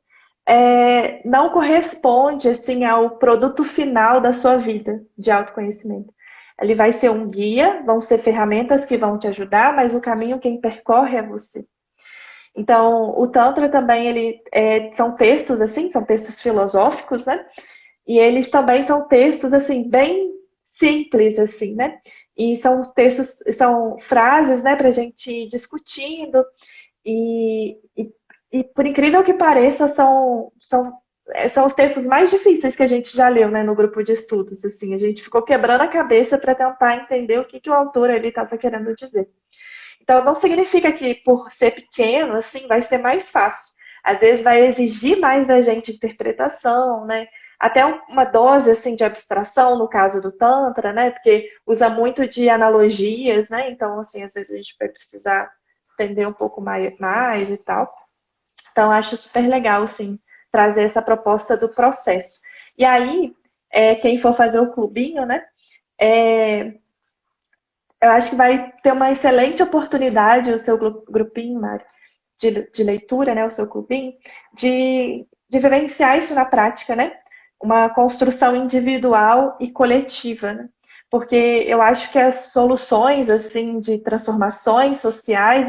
não corresponde assim ao produto final da sua vida de autoconhecimento. Ele vai ser um guia, vão ser ferramentas que vão te ajudar, mas o caminho quem percorre é você. Então, o Tantra também são textos assim, são textos filosóficos, né? E eles também são textos assim bem simples assim, né? E são textos, são frases, né, para a gente ir discutindo e por incrível que pareça, são os textos mais difíceis que a gente já leu, né, no grupo de estudos. Assim, a gente ficou quebrando a cabeça para tentar entender o que o autor ali estava querendo dizer. Então, não significa que por ser pequeno, assim, vai ser mais fácil. Às vezes vai exigir mais da gente interpretação, né? Até uma dose assim de abstração no caso do Tantra, né? Porque usa muito de analogias, né? Então, assim, às vezes a gente vai precisar entender um pouco mais e tal. Então, acho super legal, assim, trazer essa proposta do processo. E aí, quem for fazer o clubinho, né? Eu acho que vai ter uma excelente oportunidade, o seu grupinho, Mari, de leitura, né? O seu clubinho, de vivenciar isso na prática, né? Uma construção individual e coletiva, né? Porque eu acho que as soluções, assim, de transformações sociais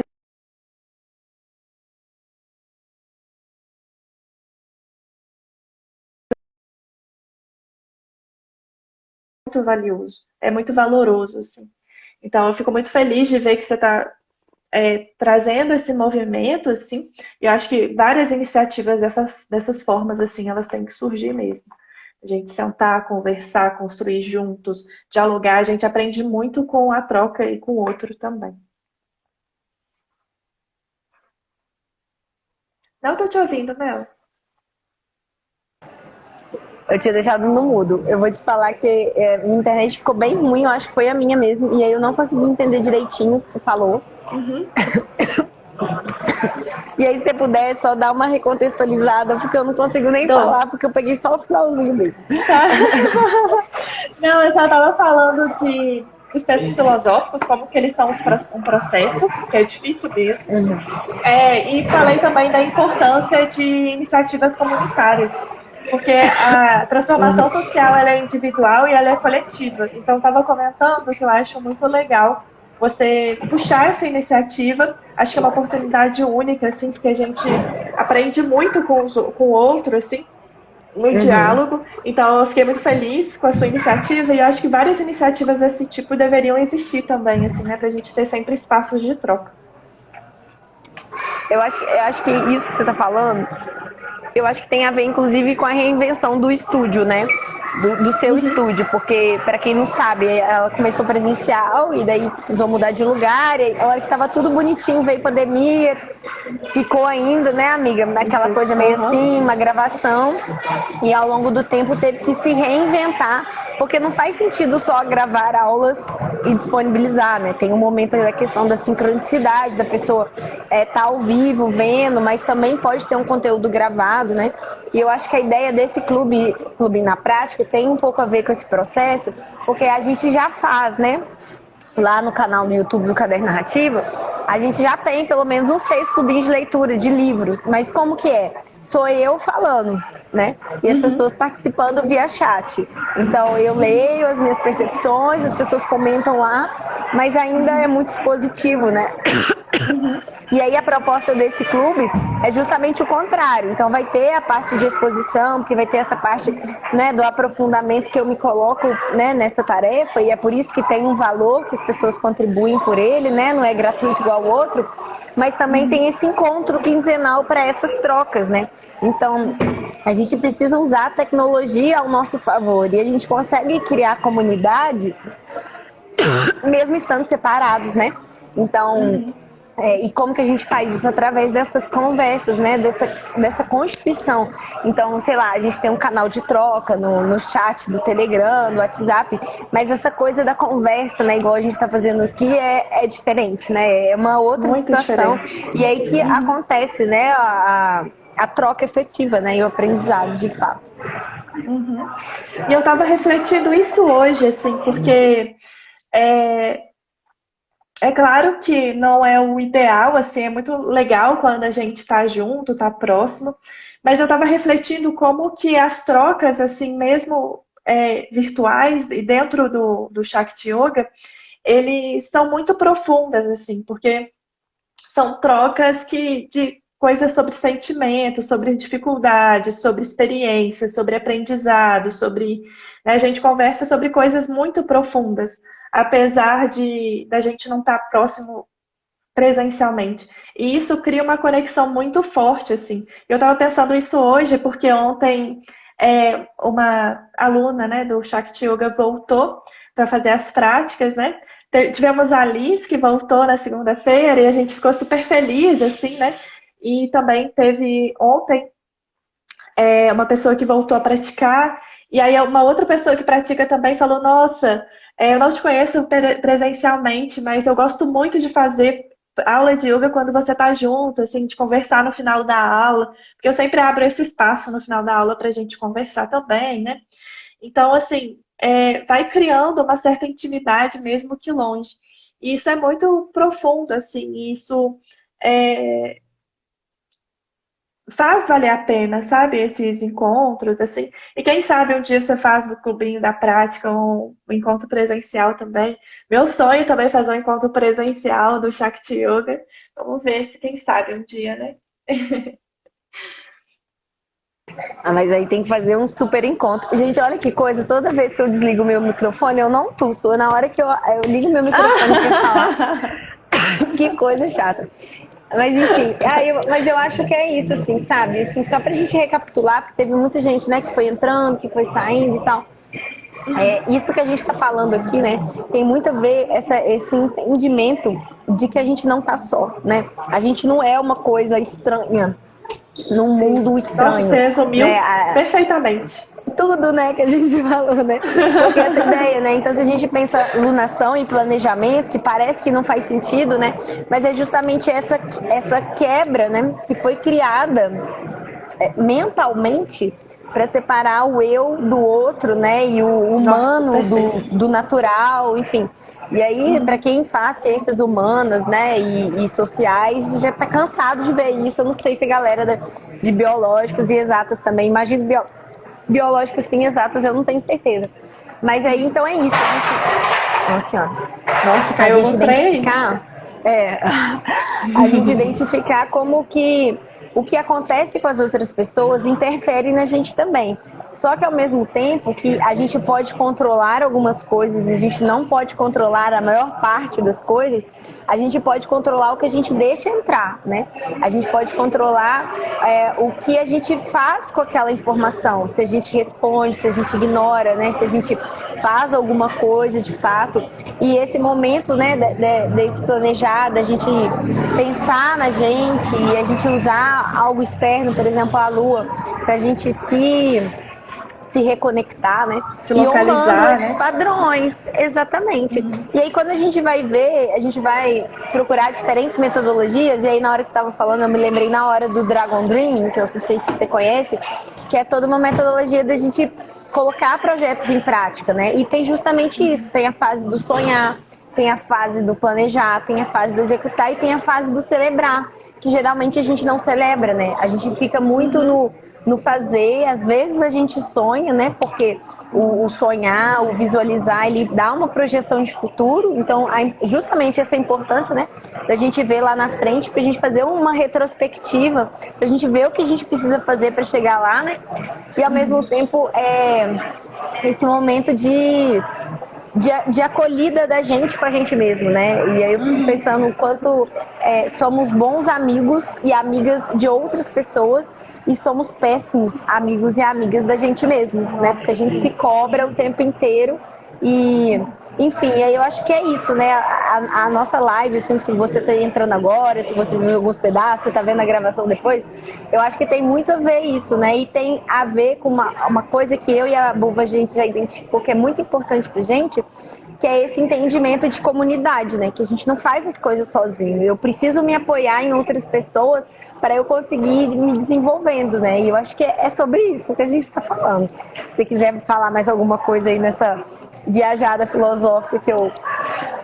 muito valioso, é muito valoroso, assim. Então, eu fico muito feliz de ver que você está trazendo esse movimento, assim, e eu acho que várias iniciativas dessas formas, assim, elas têm que surgir mesmo. A gente sentar, conversar, construir juntos, dialogar, a gente aprende muito com a troca e com o outro também. Não estou te ouvindo, Mel. Eu tinha deixado no mudo. Eu vou te falar que minha internet ficou bem ruim, eu acho que foi a minha mesmo. E aí eu não consegui entender direitinho o que você falou. Uhum. E aí, se você puder, só dar uma recontextualizada, porque eu não consigo nem falar, porque eu peguei só o finalzinho mesmo. Tá. Não, eu só estava falando dos textos filosóficos, como que eles são um processo, que é difícil mesmo. Uhum. E falei também da importância de iniciativas comunitárias, porque a transformação social ela é individual e ela é coletiva. Então, estava comentando que eu acho muito legal você puxar essa iniciativa. Acho que é uma oportunidade única, assim, porque a gente aprende muito com o outro, assim, no diálogo. Então, eu fiquei muito feliz com a sua iniciativa e eu acho que várias iniciativas desse tipo deveriam existir também, assim, né, para a gente ter sempre espaços de troca. Eu acho que isso que você está falando, eu acho que tem a ver, inclusive, com a reinvenção do estúdio, né? Do seu estúdio, porque, para quem não sabe, ela começou presencial e daí precisou mudar de lugar, e a hora que estava tudo bonitinho, veio pandemia, ficou ainda, né, amiga, naquela coisa meio assim, uma gravação, e ao longo do tempo teve que se reinventar, porque não faz sentido só gravar aulas e disponibilizar, né? Tem um momento da questão da sincronicidade, da pessoa tá ao vivo, vendo, mas também pode ter um conteúdo gravado, né? E eu acho que a ideia desse clube na prática tem um pouco a ver com esse processo, porque a gente já faz, né? Lá no canal no YouTube do Caderno Narrativa, a gente já tem pelo menos uns 6 clubinhos de leitura de livros, mas como que é? Sou eu falando, né? E as pessoas participando via chat. Então eu leio as minhas percepções, as pessoas comentam lá, mas ainda é muito expositivo, né? E aí a proposta desse clube é justamente o contrário. Então vai ter a parte de exposição, porque vai ter essa parte, né, do aprofundamento que eu me coloco, né, nessa tarefa, e é por isso que tem um valor que as pessoas contribuem por ele, né? Não é gratuito igual ao outro, mas também tem esse encontro quinzenal para essas trocas, né? Então a gente precisa usar a tecnologia ao nosso favor e a gente consegue criar comunidade mesmo estando separados, né? Então e como que a gente faz isso? Através dessas conversas, né? Dessa constituição. Então, sei lá, a gente tem um canal de troca no chat do Telegram, no WhatsApp, mas essa coisa da conversa, né? Igual a gente está fazendo aqui, é diferente, né? É uma outra Muito situação. diferente. E aí que acontece, né? A troca efetiva, né? E o aprendizado, de fato. E eu estava refletindo isso hoje, assim, porque É claro que não é o ideal, assim, é muito legal quando a gente está junto, está próximo, mas eu estava refletindo como que as trocas, assim, mesmo virtuais e dentro do Shakti Yoga, eles são muito profundas, assim, porque são trocas de coisas sobre sentimentos, sobre dificuldades, sobre experiências, sobre aprendizado, sobre, né, a gente conversa sobre coisas muito profundas, apesar de da gente não estar próximo presencialmente. E isso cria uma conexão muito forte, assim. Eu estava pensando isso hoje, porque ontem uma aluna, né, do Shakti Yoga voltou para fazer as práticas, né? Tivemos a Alice, que voltou na segunda-feira, e a gente ficou super feliz, assim, né? E também teve ontem uma pessoa que voltou a praticar, e aí uma outra pessoa que pratica também falou, nossa, eu não te conheço presencialmente, mas eu gosto muito de fazer aula de yoga quando você tá junto, assim, de conversar no final da aula, porque eu sempre abro esse espaço no final da aula pra gente conversar também, né? Então, assim, vai criando uma certa intimidade mesmo que longe. E isso é muito profundo, assim, e isso é, faz valer a pena, sabe? Esses encontros, assim. E quem sabe um dia você faz no clubinho da prática um encontro presencial também. Meu sonho também é fazer um encontro presencial do Shakti Yoga. Vamos ver se quem sabe um dia, né? Ah, mas aí tem que fazer um super encontro. Gente, olha que coisa, toda vez que eu desligo meu microfone, eu não tuço. Na hora que eu ligo meu microfone pra falar, que coisa chata. Mas enfim, mas eu acho que é isso, assim, sabe? Assim, só pra gente recapitular, porque teve muita gente, né, que foi entrando, que foi saindo e tal. Isso que a gente tá falando aqui, né, tem muito a ver esse entendimento de que a gente não tá só, né? A gente não é uma coisa estranha num Sim. mundo Nossa, você estranho, resumiu né? perfeitamente. Tudo, né, que a gente falou, né? Porque essa ideia, né? Então, se a gente pensa lunação e planejamento, que parece que não faz sentido, né? Mas é justamente essa quebra, né, que foi criada mentalmente para separar o eu do outro, né? E o Nossa, humano perfeito. do natural, enfim. E aí, para quem faz ciências humanas, né, e sociais, já está cansado de ver isso. Eu não sei se a galera de biológicas e exatas também, imagino biológicas sim, exatas, eu não tenho certeza. Mas aí, então é isso. Nossa senhora. Nossa, A caiu gente algum trem aí? identificar, a gente identificar como que o que acontece com as outras pessoas interfere na gente também. Só que ao mesmo tempo que a gente pode controlar algumas coisas e a gente não pode controlar a maior parte das coisas, a gente pode controlar o que a gente deixa entrar, né? A gente pode controlar o que a gente faz com aquela informação, se a gente responde, se a gente ignora, né? Se a gente faz alguma coisa de fato. E esse momento, né, desse planejar, da gente pensar na gente e a gente usar algo externo, por exemplo, a lua, para a gente se reconectar, né? Se E honrando localizar, esses né? padrões, exatamente. E aí quando a gente vai ver, a gente vai procurar diferentes metodologias, e aí na hora que você estava falando, eu me lembrei na hora do Dragon Dream, que eu não sei se você conhece, que é toda uma metodologia da gente colocar projetos em prática, né? E tem justamente isso, tem a fase do sonhar, tem a fase do planejar, tem a fase do executar e tem a fase do celebrar, que geralmente a gente não celebra, né? A gente fica muito no fazer, às vezes a gente sonha, né? Porque o sonhar, o visualizar, ele dá uma projeção de futuro. Então, justamente essa importância, né? Da gente ver lá na frente, pra gente fazer uma retrospectiva, pra gente ver o que a gente precisa fazer para chegar lá, né? E ao mesmo tempo, esse momento de acolhida da gente com a gente mesmo, né? E aí eu fico pensando o quanto somos bons amigos e amigas de outras pessoas e somos péssimos amigos e amigas da gente mesmo, né? Porque a gente se cobra o tempo inteiro e... Enfim, aí eu acho que é isso, né? A nossa live, assim, se você está entrando agora, se você viu alguns pedaços, você está vendo a gravação depois, eu acho que tem muito a ver isso, né? E tem a ver com uma coisa que eu e a Buva a gente já identificou que é muito importante pra gente, que é esse entendimento de comunidade, né? Que a gente não faz as coisas sozinho. Eu preciso me apoiar em outras pessoas para eu conseguir ir me desenvolvendo, né? E eu acho que é sobre isso que a gente está falando. Se você quiser falar mais alguma coisa aí nessa viajada filosófica que eu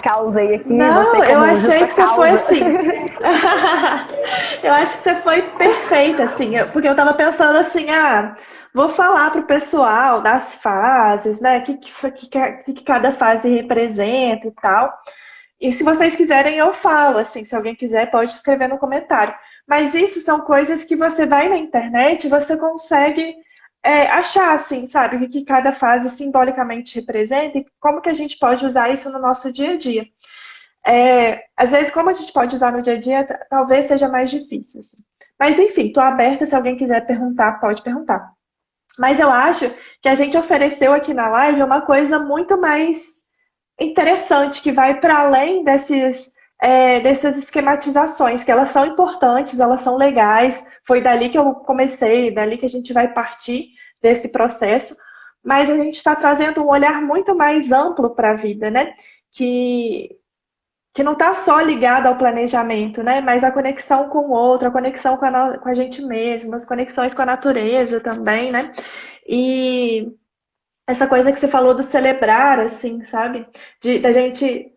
causei aqui. Não, você eu como achei justa que você causa. foi assim. Eu acho que você foi perfeita, assim, porque eu tava pensando assim, vou falar pro pessoal das fases, né? O que cada fase representa e tal. E se vocês quiserem, eu falo, assim, se alguém quiser, pode escrever no comentário. Mas isso são coisas que você vai na internet e você consegue achar, assim, sabe, o que cada fase simbolicamente representa e como que a gente pode usar isso no nosso dia a dia. Às vezes, como a gente pode usar no dia a dia, talvez seja mais difícil, assim. Mas, enfim, estou aberta, se alguém quiser perguntar, pode perguntar. Mas eu acho que a gente ofereceu aqui na live uma coisa muito mais interessante, que vai para além dessas esquematizações, que elas são importantes, elas são legais. Foi dali que eu comecei, dali que a gente vai partir desse processo. Mas a gente está trazendo um olhar muito mais amplo para a vida, né? Que não está só ligado ao planejamento, né? Mas a conexão com o outro, a conexão com a gente mesmo, as conexões com a natureza também, né? E essa coisa que você falou do celebrar, assim, sabe? Da gente.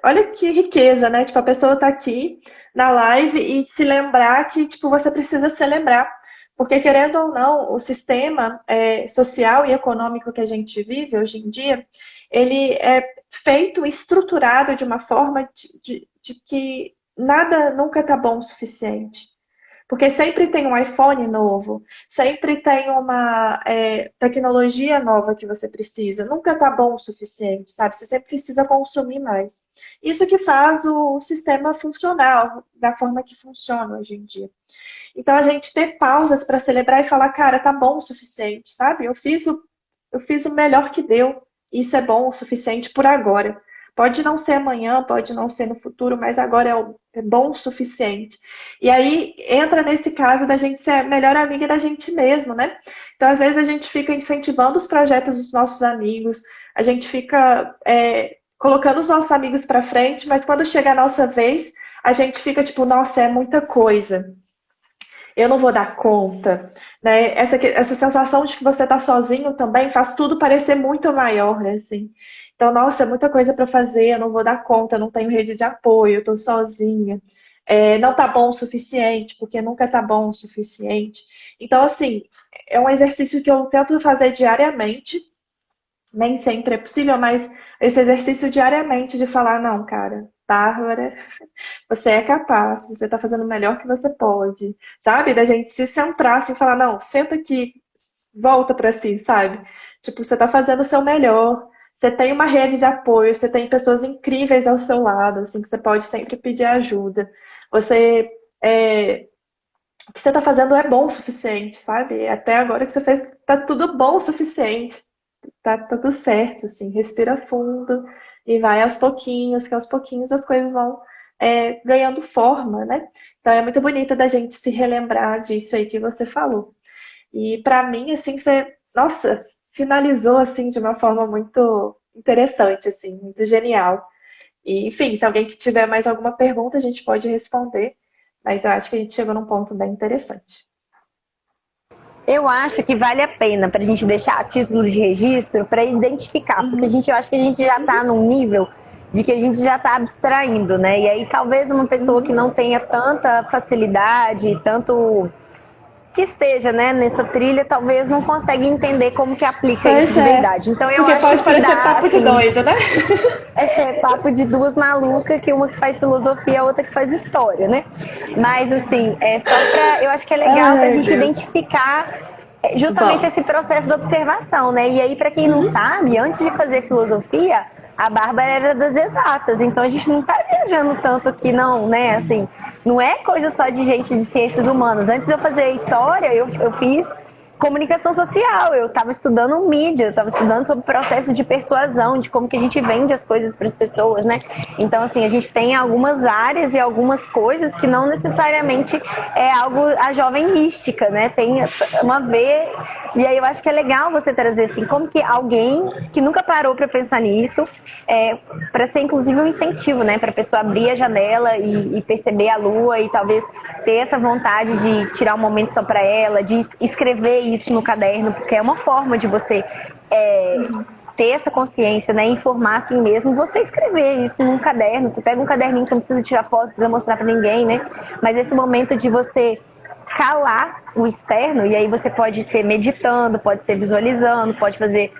Olha que riqueza, né? Tipo, a pessoa tá aqui na live e se lembrar que, tipo, você precisa celebrar. Porque, querendo ou não, o sistema social e econômico que a gente vive hoje em dia, ele é feito, estruturado de uma forma de que nada nunca tá bom o suficiente. Porque sempre tem um iPhone novo, sempre tem uma tecnologia nova que você precisa. Nunca tá bom o suficiente, sabe? Você sempre precisa consumir mais. Isso que faz o sistema funcionar da forma que funciona hoje em dia. Então, a gente ter pausas para celebrar e falar, cara, tá bom o suficiente, sabe? Eu fiz o melhor que deu. Isso é bom o suficiente por agora. Pode não ser amanhã, pode não ser no futuro, mas agora é bom o suficiente. E aí entra nesse caso da gente ser a melhor amiga da gente mesmo, né? Então, às vezes, a gente fica incentivando os projetos dos nossos amigos, a gente fica colocando os nossos amigos para frente, mas quando chega a nossa vez, a gente fica tipo, nossa, é muita coisa. Eu não vou dar conta, né? Essa sensação de que você está sozinho também faz tudo parecer muito maior, né? Assim. Então, nossa, é muita coisa para fazer, eu não vou dar conta, eu não tenho rede de apoio, eu estou sozinha. Não tá bom o suficiente, porque nunca tá bom o suficiente. Então, assim, é um exercício que eu tento fazer diariamente, nem sempre é possível, mas esse exercício diariamente de falar, não, cara, Bárbara, você é capaz, você está fazendo o melhor que você pode, sabe? Da gente se centrar assim, e falar, não, senta aqui, volta para si, sabe? Tipo, você está fazendo o seu melhor, você tem uma rede de apoio, você tem pessoas incríveis ao seu lado, assim, que você pode sempre pedir ajuda. O que você está fazendo é bom o suficiente, sabe? Até agora que você fez, tá tudo bom o suficiente. Tá tudo certo, assim, respira fundo e vai aos pouquinhos, que aos pouquinhos as coisas vão ganhando forma, né? Então é muito bonito da gente se relembrar disso aí que você falou. E para mim, assim, você, nossa, finalizou assim de uma forma muito interessante, assim, muito genial. E, enfim, se alguém que tiver mais alguma pergunta, a gente pode responder, mas eu acho que a gente chegou num ponto bem interessante. Eu acho que vale a pena para a gente deixar a título de registro para identificar, porque eu acho que a gente já está num nível de que a gente já está abstraindo, né? E aí talvez uma pessoa que não tenha tanta facilidade, tanto que esteja, né, nessa trilha, talvez não consiga entender como que aplica isso de verdade. Então eu porque acho pode que parecer dá, papo de assim, doido, né? papo de duas malucas, que uma que faz filosofia e a outra que faz história, né? Mas, assim, só pra. Eu acho que é legal pra Ai, gente Deus. identificar justamente Vamos. esse processo da observação, né? E aí, pra quem não sabe, antes de fazer filosofia, a Bárbara era das exatas, então a gente não tá viajando tanto aqui, não, né? Assim, não é coisa só de gente de ciências humanas. Antes de eu fazer história, eu fiz comunicação social, eu estava estudando mídia, eu estava estudando sobre o processo de persuasão, de como que a gente vende as coisas para as pessoas, né? Então, assim, a gente tem algumas áreas e algumas coisas que não necessariamente é algo a jovem mística, né? Tem uma ver, e aí eu acho que é legal você trazer assim, como que alguém que nunca parou para pensar nisso, para ser inclusive um incentivo, né? Para a pessoa abrir a janela e perceber a lua e talvez ter essa vontade de tirar um momento só para ela, de escrever isso no caderno, porque é uma forma de você ter essa consciência, né? Informar assim mesmo, você escrever isso num caderno. Você pega um caderninho, você não precisa tirar foto, não precisa mostrar pra ninguém, né? Mas esse momento de você calar o externo, e aí você pode ser meditando, pode ser visualizando, pode fazer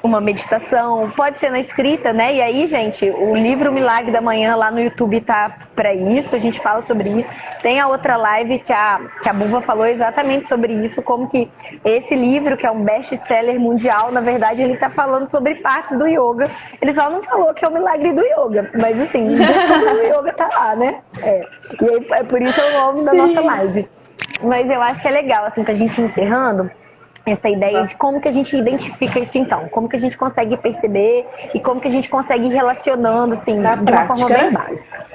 uma meditação, pode ser na escrita, né? E aí, gente, o livro Milagre da Manhã lá no YouTube tá para isso, a gente fala sobre isso. Tem a outra live que a Buva falou exatamente sobre isso, como que esse livro, que é um best-seller mundial, na verdade, ele tá falando sobre partes do yoga. Ele só não falou que é o milagre do yoga, mas assim, tudo do yoga tá lá, né? E aí, é por isso o nome da nossa live. Mas eu acho que é legal, assim, pra gente ir encerrando, essa ideia de como que a gente identifica isso então, como que a gente consegue perceber e como que a gente consegue ir relacionando, assim, de uma forma bem básica.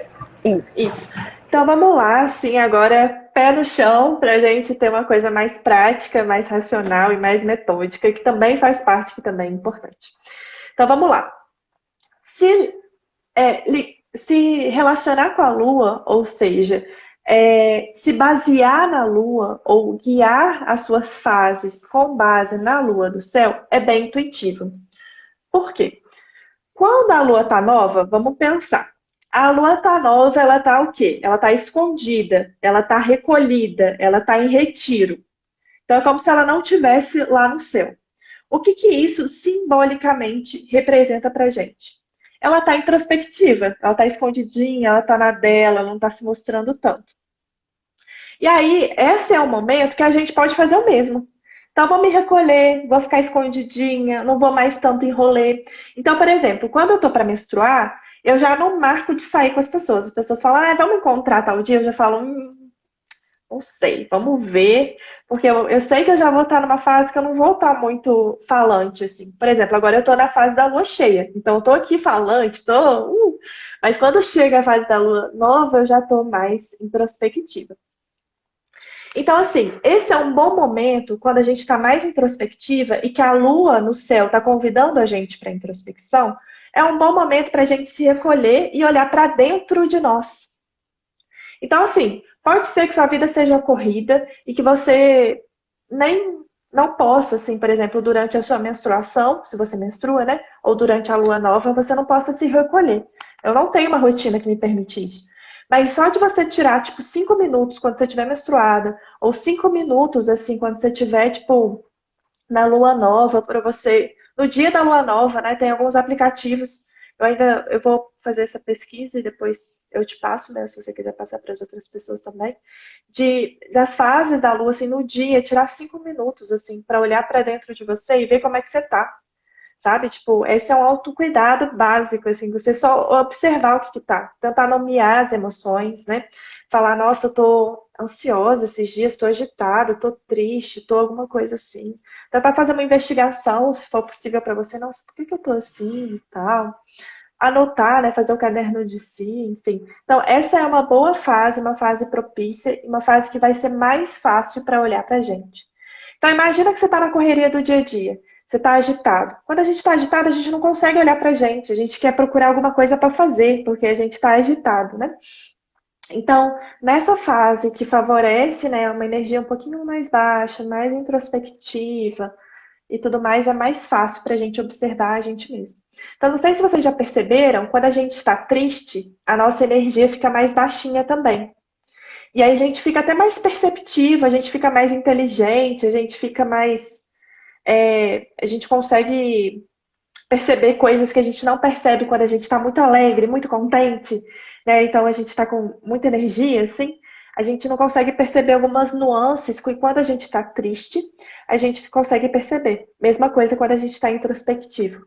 Isso. Então vamos lá, assim, agora pé no chão, pra gente ter uma coisa mais prática, mais racional e mais metódica, que também faz parte, que também é importante. Então vamos lá. Se relacionar com a Lua, ou seja, se basear na Lua ou guiar as suas fases com base na Lua do céu é bem intuitivo. Por quê? Quando a Lua está nova, vamos pensar. A Lua está nova, ela está o quê? Ela está escondida, ela está recolhida, ela está em retiro. Então é como se ela não estivesse lá no céu. O que isso simbolicamente representa para a gente? Ela está introspectiva, ela está escondidinha, ela está na dela, não está se mostrando tanto. E aí, esse é o momento que a gente pode fazer o mesmo. Então, vou me recolher, vou ficar escondidinha, não vou mais tanto enrolar. Então, por exemplo, quando eu tô para menstruar, eu já não marco de sair com as pessoas. As pessoas falam, vamos encontrar tal dia? Eu já falo, não sei, vamos ver. Porque eu sei que eu já vou estar numa fase que eu não vou estar muito falante, assim. Por exemplo, agora eu tô na fase da lua cheia. Então, eu tô aqui falante, mas quando chega a fase da lua nova, eu já tô mais introspectiva. Então, assim, esse é um bom momento quando a gente está mais introspectiva e que a lua no céu está convidando a gente para introspecção. É um bom momento para a gente se recolher e olhar para dentro de nós. Então, assim, pode ser que sua vida seja corrida e que você nem não possa, assim, por exemplo, durante a sua menstruação, se você menstrua, né? Ou durante a lua nova, você não possa se recolher. Eu não tenho uma rotina que me permite isso. Mas só de você tirar, tipo, 5 minutos quando você estiver menstruada, ou 5 minutos, assim, quando você estiver, tipo, na lua nova, para você... No dia da lua nova, né, tem alguns aplicativos. Eu vou fazer essa pesquisa e depois eu te passo, né, se você quiser passar para as outras pessoas também, das fases da lua, assim, no dia, tirar 5 minutos, assim, para olhar para dentro de você e ver como é que você tá. Sabe? Tipo, esse é um autocuidado básico, assim, você só observar o que tá. Tentar nomear as emoções, né? Falar, nossa, eu tô ansiosa esses dias, tô agitada, tô triste, tô alguma coisa assim. Tentar fazer uma investigação, se for possível para você, nossa, por que eu tô assim e tal? Anotar, né? Fazer o caderno de si, enfim. Então, essa é uma boa fase, uma fase propícia, uma fase que vai ser mais fácil para olhar pra gente. Então, imagina que você tá na correria do dia a dia. Você está agitado. Quando a gente está agitado, a gente não consegue olhar para a gente quer procurar alguma coisa para fazer, porque a gente está agitado, né? Então, nessa fase que favorece, né, uma energia um pouquinho mais baixa, mais introspectiva e tudo mais, é mais fácil para a gente observar a gente mesmo. Então, não sei se vocês já perceberam, quando a gente está triste, a nossa energia fica mais baixinha também. E aí a gente fica até mais perceptiva, a gente fica mais inteligente, a gente fica mais... a gente consegue perceber coisas que a gente não percebe quando a gente está muito alegre, muito contente, né? Então a gente está com muita energia, assim, a gente não consegue perceber algumas nuances que quando a gente está triste, a gente consegue perceber. Mesma coisa quando a gente está introspectivo.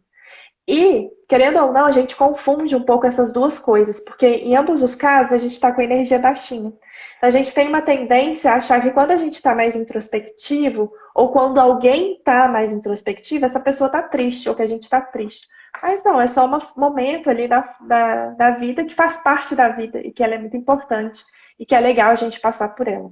E, querendo ou não, a gente confunde um pouco essas duas coisas, porque em ambos os casos a gente está com energia baixinha. A gente tem uma tendência a achar que quando a gente está mais introspectivo, ou quando alguém está mais introspectivo, essa pessoa está triste, ou que a gente está triste. Mas não, é só um momento ali da vida que faz parte da vida e que ela é muito importante e que é legal a gente passar por ela.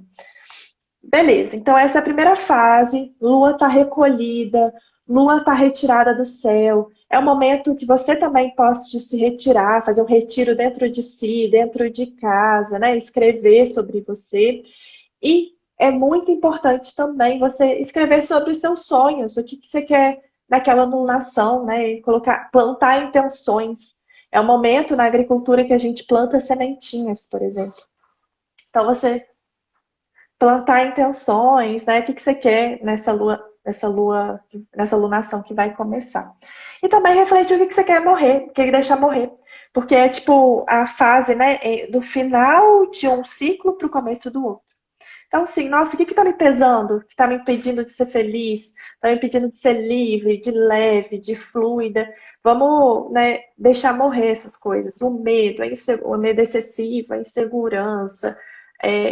Beleza, então essa é a primeira fase, lua está recolhida, lua está retirada do céu. É um momento que você também pode se retirar, fazer um retiro dentro de si, dentro de casa, né? Escrever sobre você. E é muito importante também você escrever sobre os seus sonhos, o que você quer naquela lunação, né? E plantar intenções. É um momento na agricultura que a gente planta sementinhas, por exemplo. Então você plantar intenções, né? O que você quer nessa lunação que vai começar. E também refletir o que você quer morrer, o que deixar morrer. Porque é tipo a fase, né, do final de um ciclo para o começo do outro. Então, assim, nossa, o que está me pesando? Que está me impedindo de ser feliz? Está me impedindo de ser livre, de leve, de fluida? Vamos, né, deixar morrer essas coisas. O medo excessivo, a insegurança,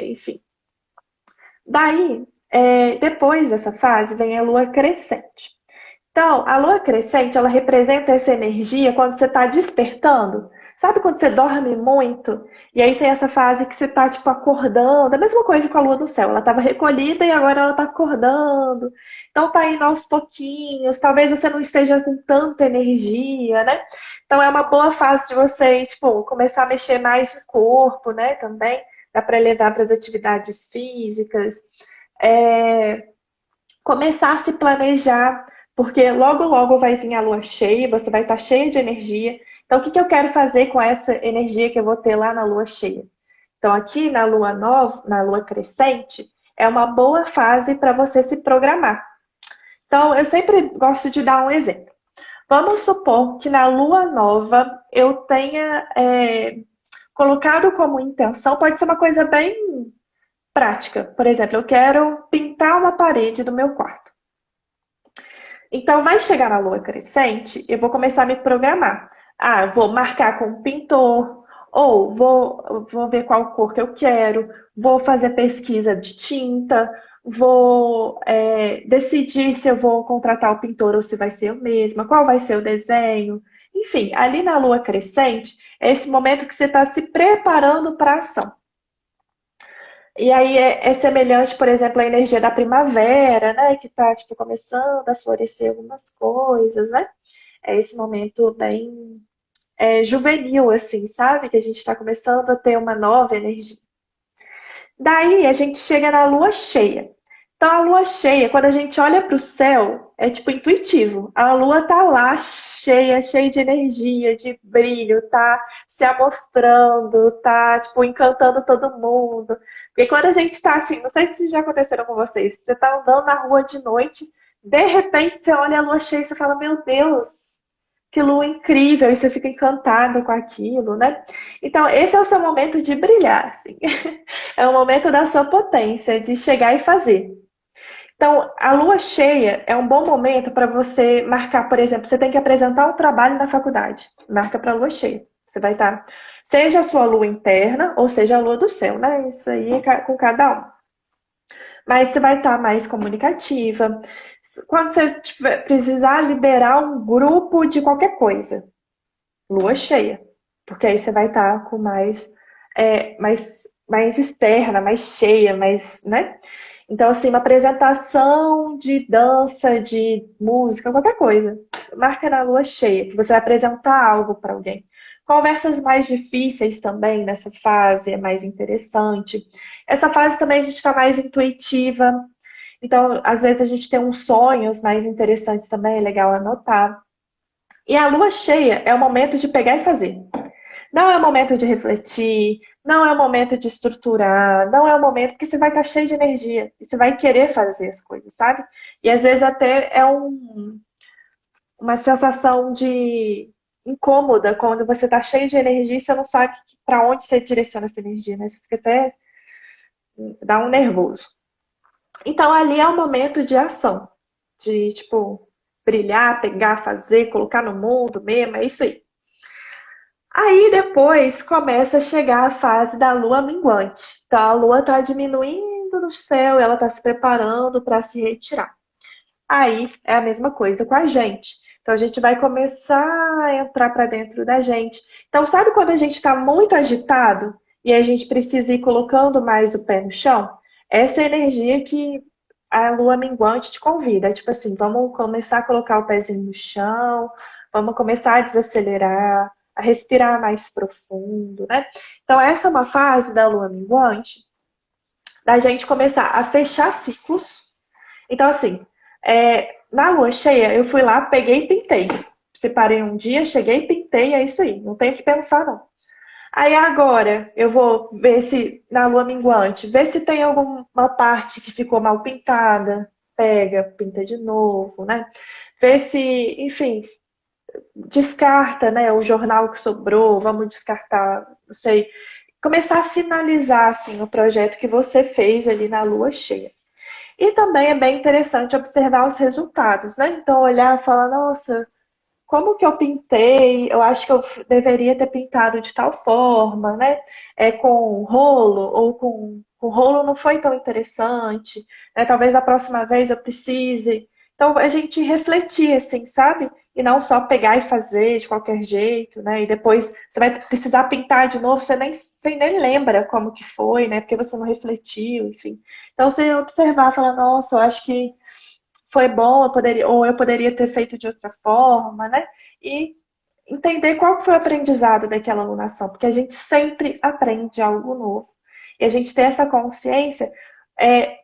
enfim. Daí, depois dessa fase, vem a lua crescente. Então, a lua crescente, ela representa essa energia quando você está despertando. Sabe quando você dorme muito? E aí tem essa fase que você está, tipo, acordando. A mesma coisa com a lua no céu. Ela estava recolhida e agora ela está acordando. Então, tá indo aos pouquinhos. Talvez você não esteja com tanta energia, né? Então, é uma boa fase de você, tipo, começar a mexer mais no corpo, né? Também dá para levar para as atividades físicas. Começar a se planejar, porque logo, logo vai vir a lua cheia, você vai estar cheia de energia. Então, o que eu quero fazer com essa energia que eu vou ter lá na lua cheia? Então, aqui na lua nova, na lua crescente, é uma boa fase para você se programar. Então, eu sempre gosto de dar um exemplo. Vamos supor que na lua nova eu tenha colocado como intenção, pode ser uma coisa bem prática. Por exemplo, eu quero pintar uma parede do meu quarto. Então, vai chegar na lua crescente, eu vou começar a me programar. Vou marcar com um pintor, ou vou ver qual cor que eu quero, vou fazer pesquisa de tinta, vou decidir se eu vou contratar o pintor ou se vai ser eu mesma, qual vai ser o desenho. Enfim, ali na lua crescente, é esse momento que você está se preparando para a ação. E aí é semelhante, por exemplo, à energia da primavera, né? Que está tipo, começando a florescer algumas coisas, né? É esse momento bem juvenil, assim, sabe? Que a gente está começando a ter uma nova energia. Daí a gente chega na lua cheia. Então a lua cheia, quando a gente olha para o céu, é tipo intuitivo. A lua tá lá cheia, cheia de energia, de brilho, tá se amostrando, tá tipo encantando todo mundo. Porque quando a gente tá assim, não sei se já aconteceram com vocês, você tá andando na rua de noite, de repente você olha a lua cheia e você fala, meu Deus, que lua incrível, e você fica encantado com aquilo, né? Então, esse é o seu momento de brilhar, assim. É o momento da sua potência, de chegar e fazer. Então, a lua cheia é um bom momento para você marcar, por exemplo, você tem que apresentar um trabalho na faculdade. Marca para a lua cheia. Você vai estar, seja a sua lua interna ou seja a lua do céu, né? Isso aí é com cada um. Mas você vai estar mais comunicativa. Quando você precisar liderar um grupo de qualquer coisa, lua cheia. Porque aí você vai estar com mais externa, mais cheia, mais, né? Então, assim, uma apresentação de dança, de música, qualquer coisa. Marca na lua cheia, que você vai apresentar algo para alguém. Conversas mais difíceis também nessa fase, é mais interessante. Essa fase também a gente está mais intuitiva. Então, às vezes a gente tem uns sonhos mais interessantes também, é legal anotar. E a lua cheia é o momento de pegar e fazer. Não é o momento de refletir, não é o momento de estruturar, não é o momento que você vai estar cheio de energia e você vai querer fazer as coisas, sabe? E às vezes até é uma sensação de incômoda quando você está cheio de energia e você não sabe para onde você direciona essa energia, né? Você fica até dá um nervoso. Então ali é o momento de ação, de tipo brilhar, pegar, fazer, colocar no mundo mesmo, é isso aí. Aí depois começa a chegar a fase da lua minguante. Então a lua está diminuindo no céu, ela está se preparando para se retirar. Aí é a mesma coisa com a gente. Então a gente vai começar a entrar para dentro da gente. Então sabe quando a gente está muito agitado e a gente precisa ir colocando mais o pé no chão? Essa é a energia que a lua minguante te convida. É tipo assim, vamos começar a colocar o pezinho no chão, vamos começar a desacelerar, a respirar mais profundo, né? Então, essa é uma fase da lua minguante da gente começar a fechar ciclos. Então, assim, na lua cheia, eu fui lá, peguei e pintei. Separei um dia, cheguei e pintei, é isso aí. Não tenho o que pensar, não. Aí agora eu vou ver se na lua minguante, ver se tem alguma parte que ficou mal pintada, pega, pinta de novo, né? Ver se, enfim, descarta, né, o jornal que sobrou, vamos descartar, não sei, começar a finalizar assim o projeto que você fez ali na lua cheia. E também é bem interessante observar os resultados, né? Então olhar e falar, nossa, como que eu pintei? Eu acho que eu deveria ter pintado de tal forma, né? Com rolo ou com rolo não foi tão interessante, né? Talvez a próxima vez eu precise. Então a gente refletir, assim, sabe? E não só pegar e fazer de qualquer jeito, né? E depois você vai precisar pintar de novo, você nem lembra como que foi, né? Porque você não refletiu, enfim. Então você observar, falar, nossa, eu acho que foi bom, ou eu poderia ter feito de outra forma, né? E entender qual foi o aprendizado daquela alunação, porque a gente sempre aprende algo novo. E a gente ter essa consciência é,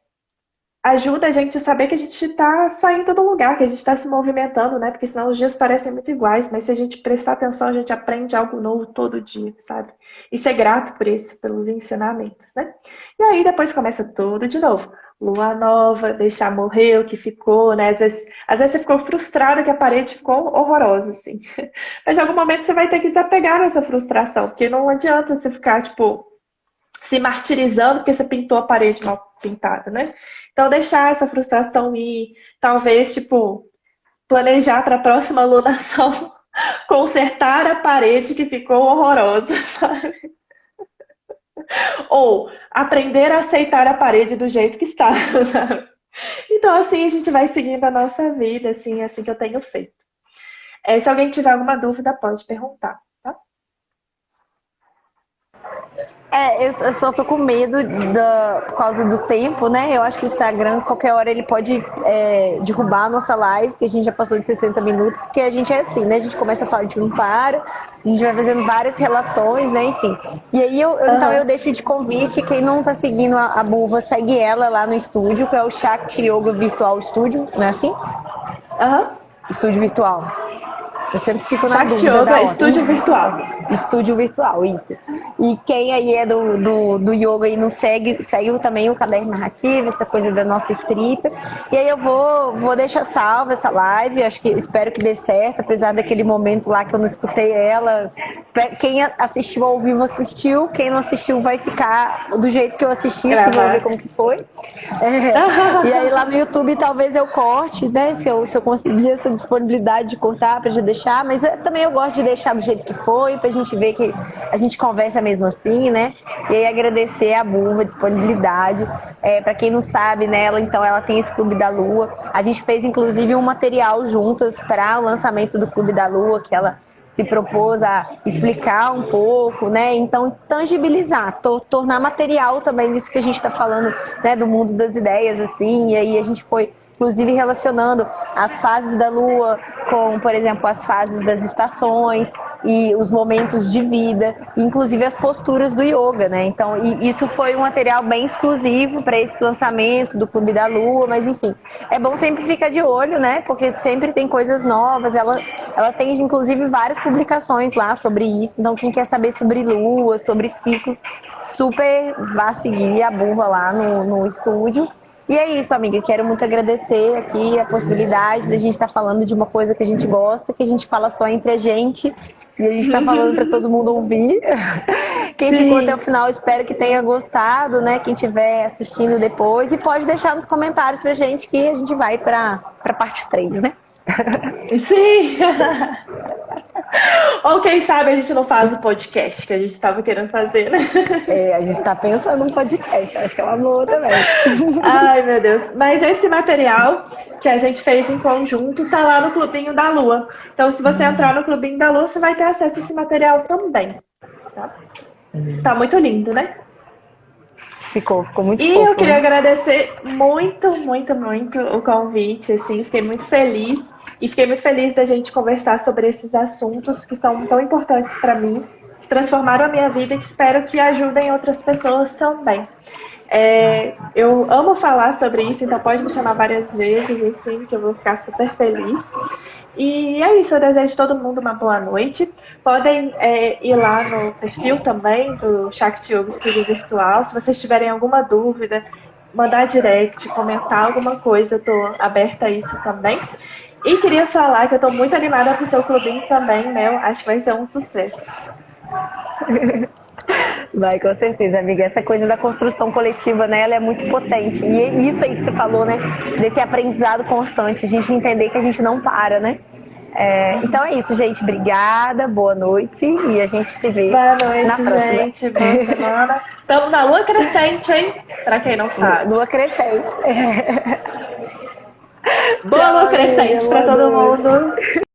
ajuda a gente a saber que a gente está saindo do lugar, que a gente está se movimentando, né? Porque senão os dias parecem muito iguais, mas se a gente prestar atenção, a gente aprende algo novo todo dia, sabe? E ser grato por isso, pelos ensinamentos, né? E aí depois começa tudo de novo. Lua nova, deixar morrer o que ficou, né? Às vezes você ficou frustrada que a parede ficou horrorosa, assim. Mas em algum momento você vai ter que desapegar dessa frustração, porque não adianta você ficar, tipo, se martirizando porque você pintou a parede mal pintada, né? Então, deixar essa frustração ir, talvez, tipo, planejar para a próxima alunação consertar a parede que ficou horrorosa, sabe? Ou aprender a aceitar a parede do jeito que está, sabe? Então, assim, a gente vai seguindo a nossa vida, assim, assim que eu tenho feito. Se alguém tiver alguma dúvida, pode perguntar, tá? Eu só tô com medo por causa do tempo, né? Eu acho que o Instagram, qualquer hora, ele pode derrubar a nossa live, que a gente já passou de 60 minutos, porque a gente é assim, né? A gente começa a falar, a gente não para, a gente vai fazendo várias relações, né? Enfim. E aí, então eu deixo de convite, quem não tá seguindo a Bulva, segue ela lá no estúdio, que é o Shakti Yoga Virtual Studio, não é assim? Estúdio virtual. Eu sempre fico na Shakti dúvida Yoga Estúdio Virtual. Estúdio virtual, isso. E quem aí é do yoga e não segue também o caderno narrativo, essa coisa da nossa escrita. E aí eu vou deixar salva essa live, espero que dê certo, apesar daquele momento lá que eu não escutei ela. Quem assistiu ao vivo assistiu, quem não assistiu vai ficar do jeito que eu assisti, que eu vou ver como que foi. E aí lá no YouTube talvez eu corte, né? Se eu conseguir essa disponibilidade de cortar pra já deixar, mas também eu gosto de deixar do jeito que foi, pra gente ver que a gente conversa mesmo assim, né? E aí agradecer a Bulva, a disponibilidade. Pra quem não sabe, né? Ela tem esse Clube da Lua. A gente fez inclusive um material juntas para o lançamento do Clube da Lua, que ela se propôs a explicar um pouco, né? Então, tangibilizar, tornar material também disso que a gente está falando, né? Do mundo das ideias, assim. E aí a gente foi, inclusive, relacionando as fases da Lua com, por exemplo, as fases das estações e os momentos de vida, inclusive as posturas do yoga, né? Então, isso foi um material bem exclusivo para esse lançamento do Clube da Lua, mas enfim, é bom sempre ficar de olho, né? Porque sempre tem coisas novas, ela tem inclusive várias publicações lá sobre isso, então quem quer saber sobre lua, sobre ciclos, super vá seguir a Bulva lá no estúdio. E é isso, amiga. Quero muito agradecer aqui a possibilidade da gente estar falando de uma coisa que a gente gosta, que a gente fala só entre a gente. E a gente está falando para todo mundo ouvir. Quem ficou até o final, espero que tenha gostado, né? Quem estiver assistindo depois. E pode deixar nos comentários pra gente que a gente vai para parte 3, né? Sim! Ou quem sabe a gente não faz o podcast que a gente estava querendo fazer, né? A gente está pensando no podcast, acho que é uma boa também. Ai, meu Deus. Mas esse material que a gente fez em conjunto tá lá no Clubinho da Lua. Então, se você entrar no Clubinho da Lua, você vai ter acesso a esse material também. Tá muito lindo, né? Ficou muito E fofo, eu queria né? agradecer muito, muito, muito o convite, assim, fiquei muito feliz. E fiquei muito feliz da gente conversar sobre esses assuntos que são tão importantes para mim, que transformaram a minha vida e que espero que ajudem outras pessoas também. Eu amo falar sobre isso, então pode me chamar várias vezes, assim, que eu vou ficar super feliz. E é isso, eu desejo todo mundo uma boa noite. Podem ir lá no perfil também do Shakti Yoga Studio Virtual. Se vocês tiverem alguma dúvida, mandar direct, comentar alguma coisa, eu estou aberta a isso também. E queria falar que eu estou muito animada para o seu clubinho também, né? Eu acho que vai ser um sucesso. Vai, com certeza, amiga. Essa coisa da construção coletiva, né, ela é muito potente. E isso aí que você falou, né, desse aprendizado constante, a gente entender que a gente não para, né? Então é isso, gente. Obrigada, boa noite e a gente se vê boa noite, na próxima. gente. Boa semana. Estamos na lua crescente, hein? Para quem não sabe. Lua crescente. Boa lua crescente para todo mundo.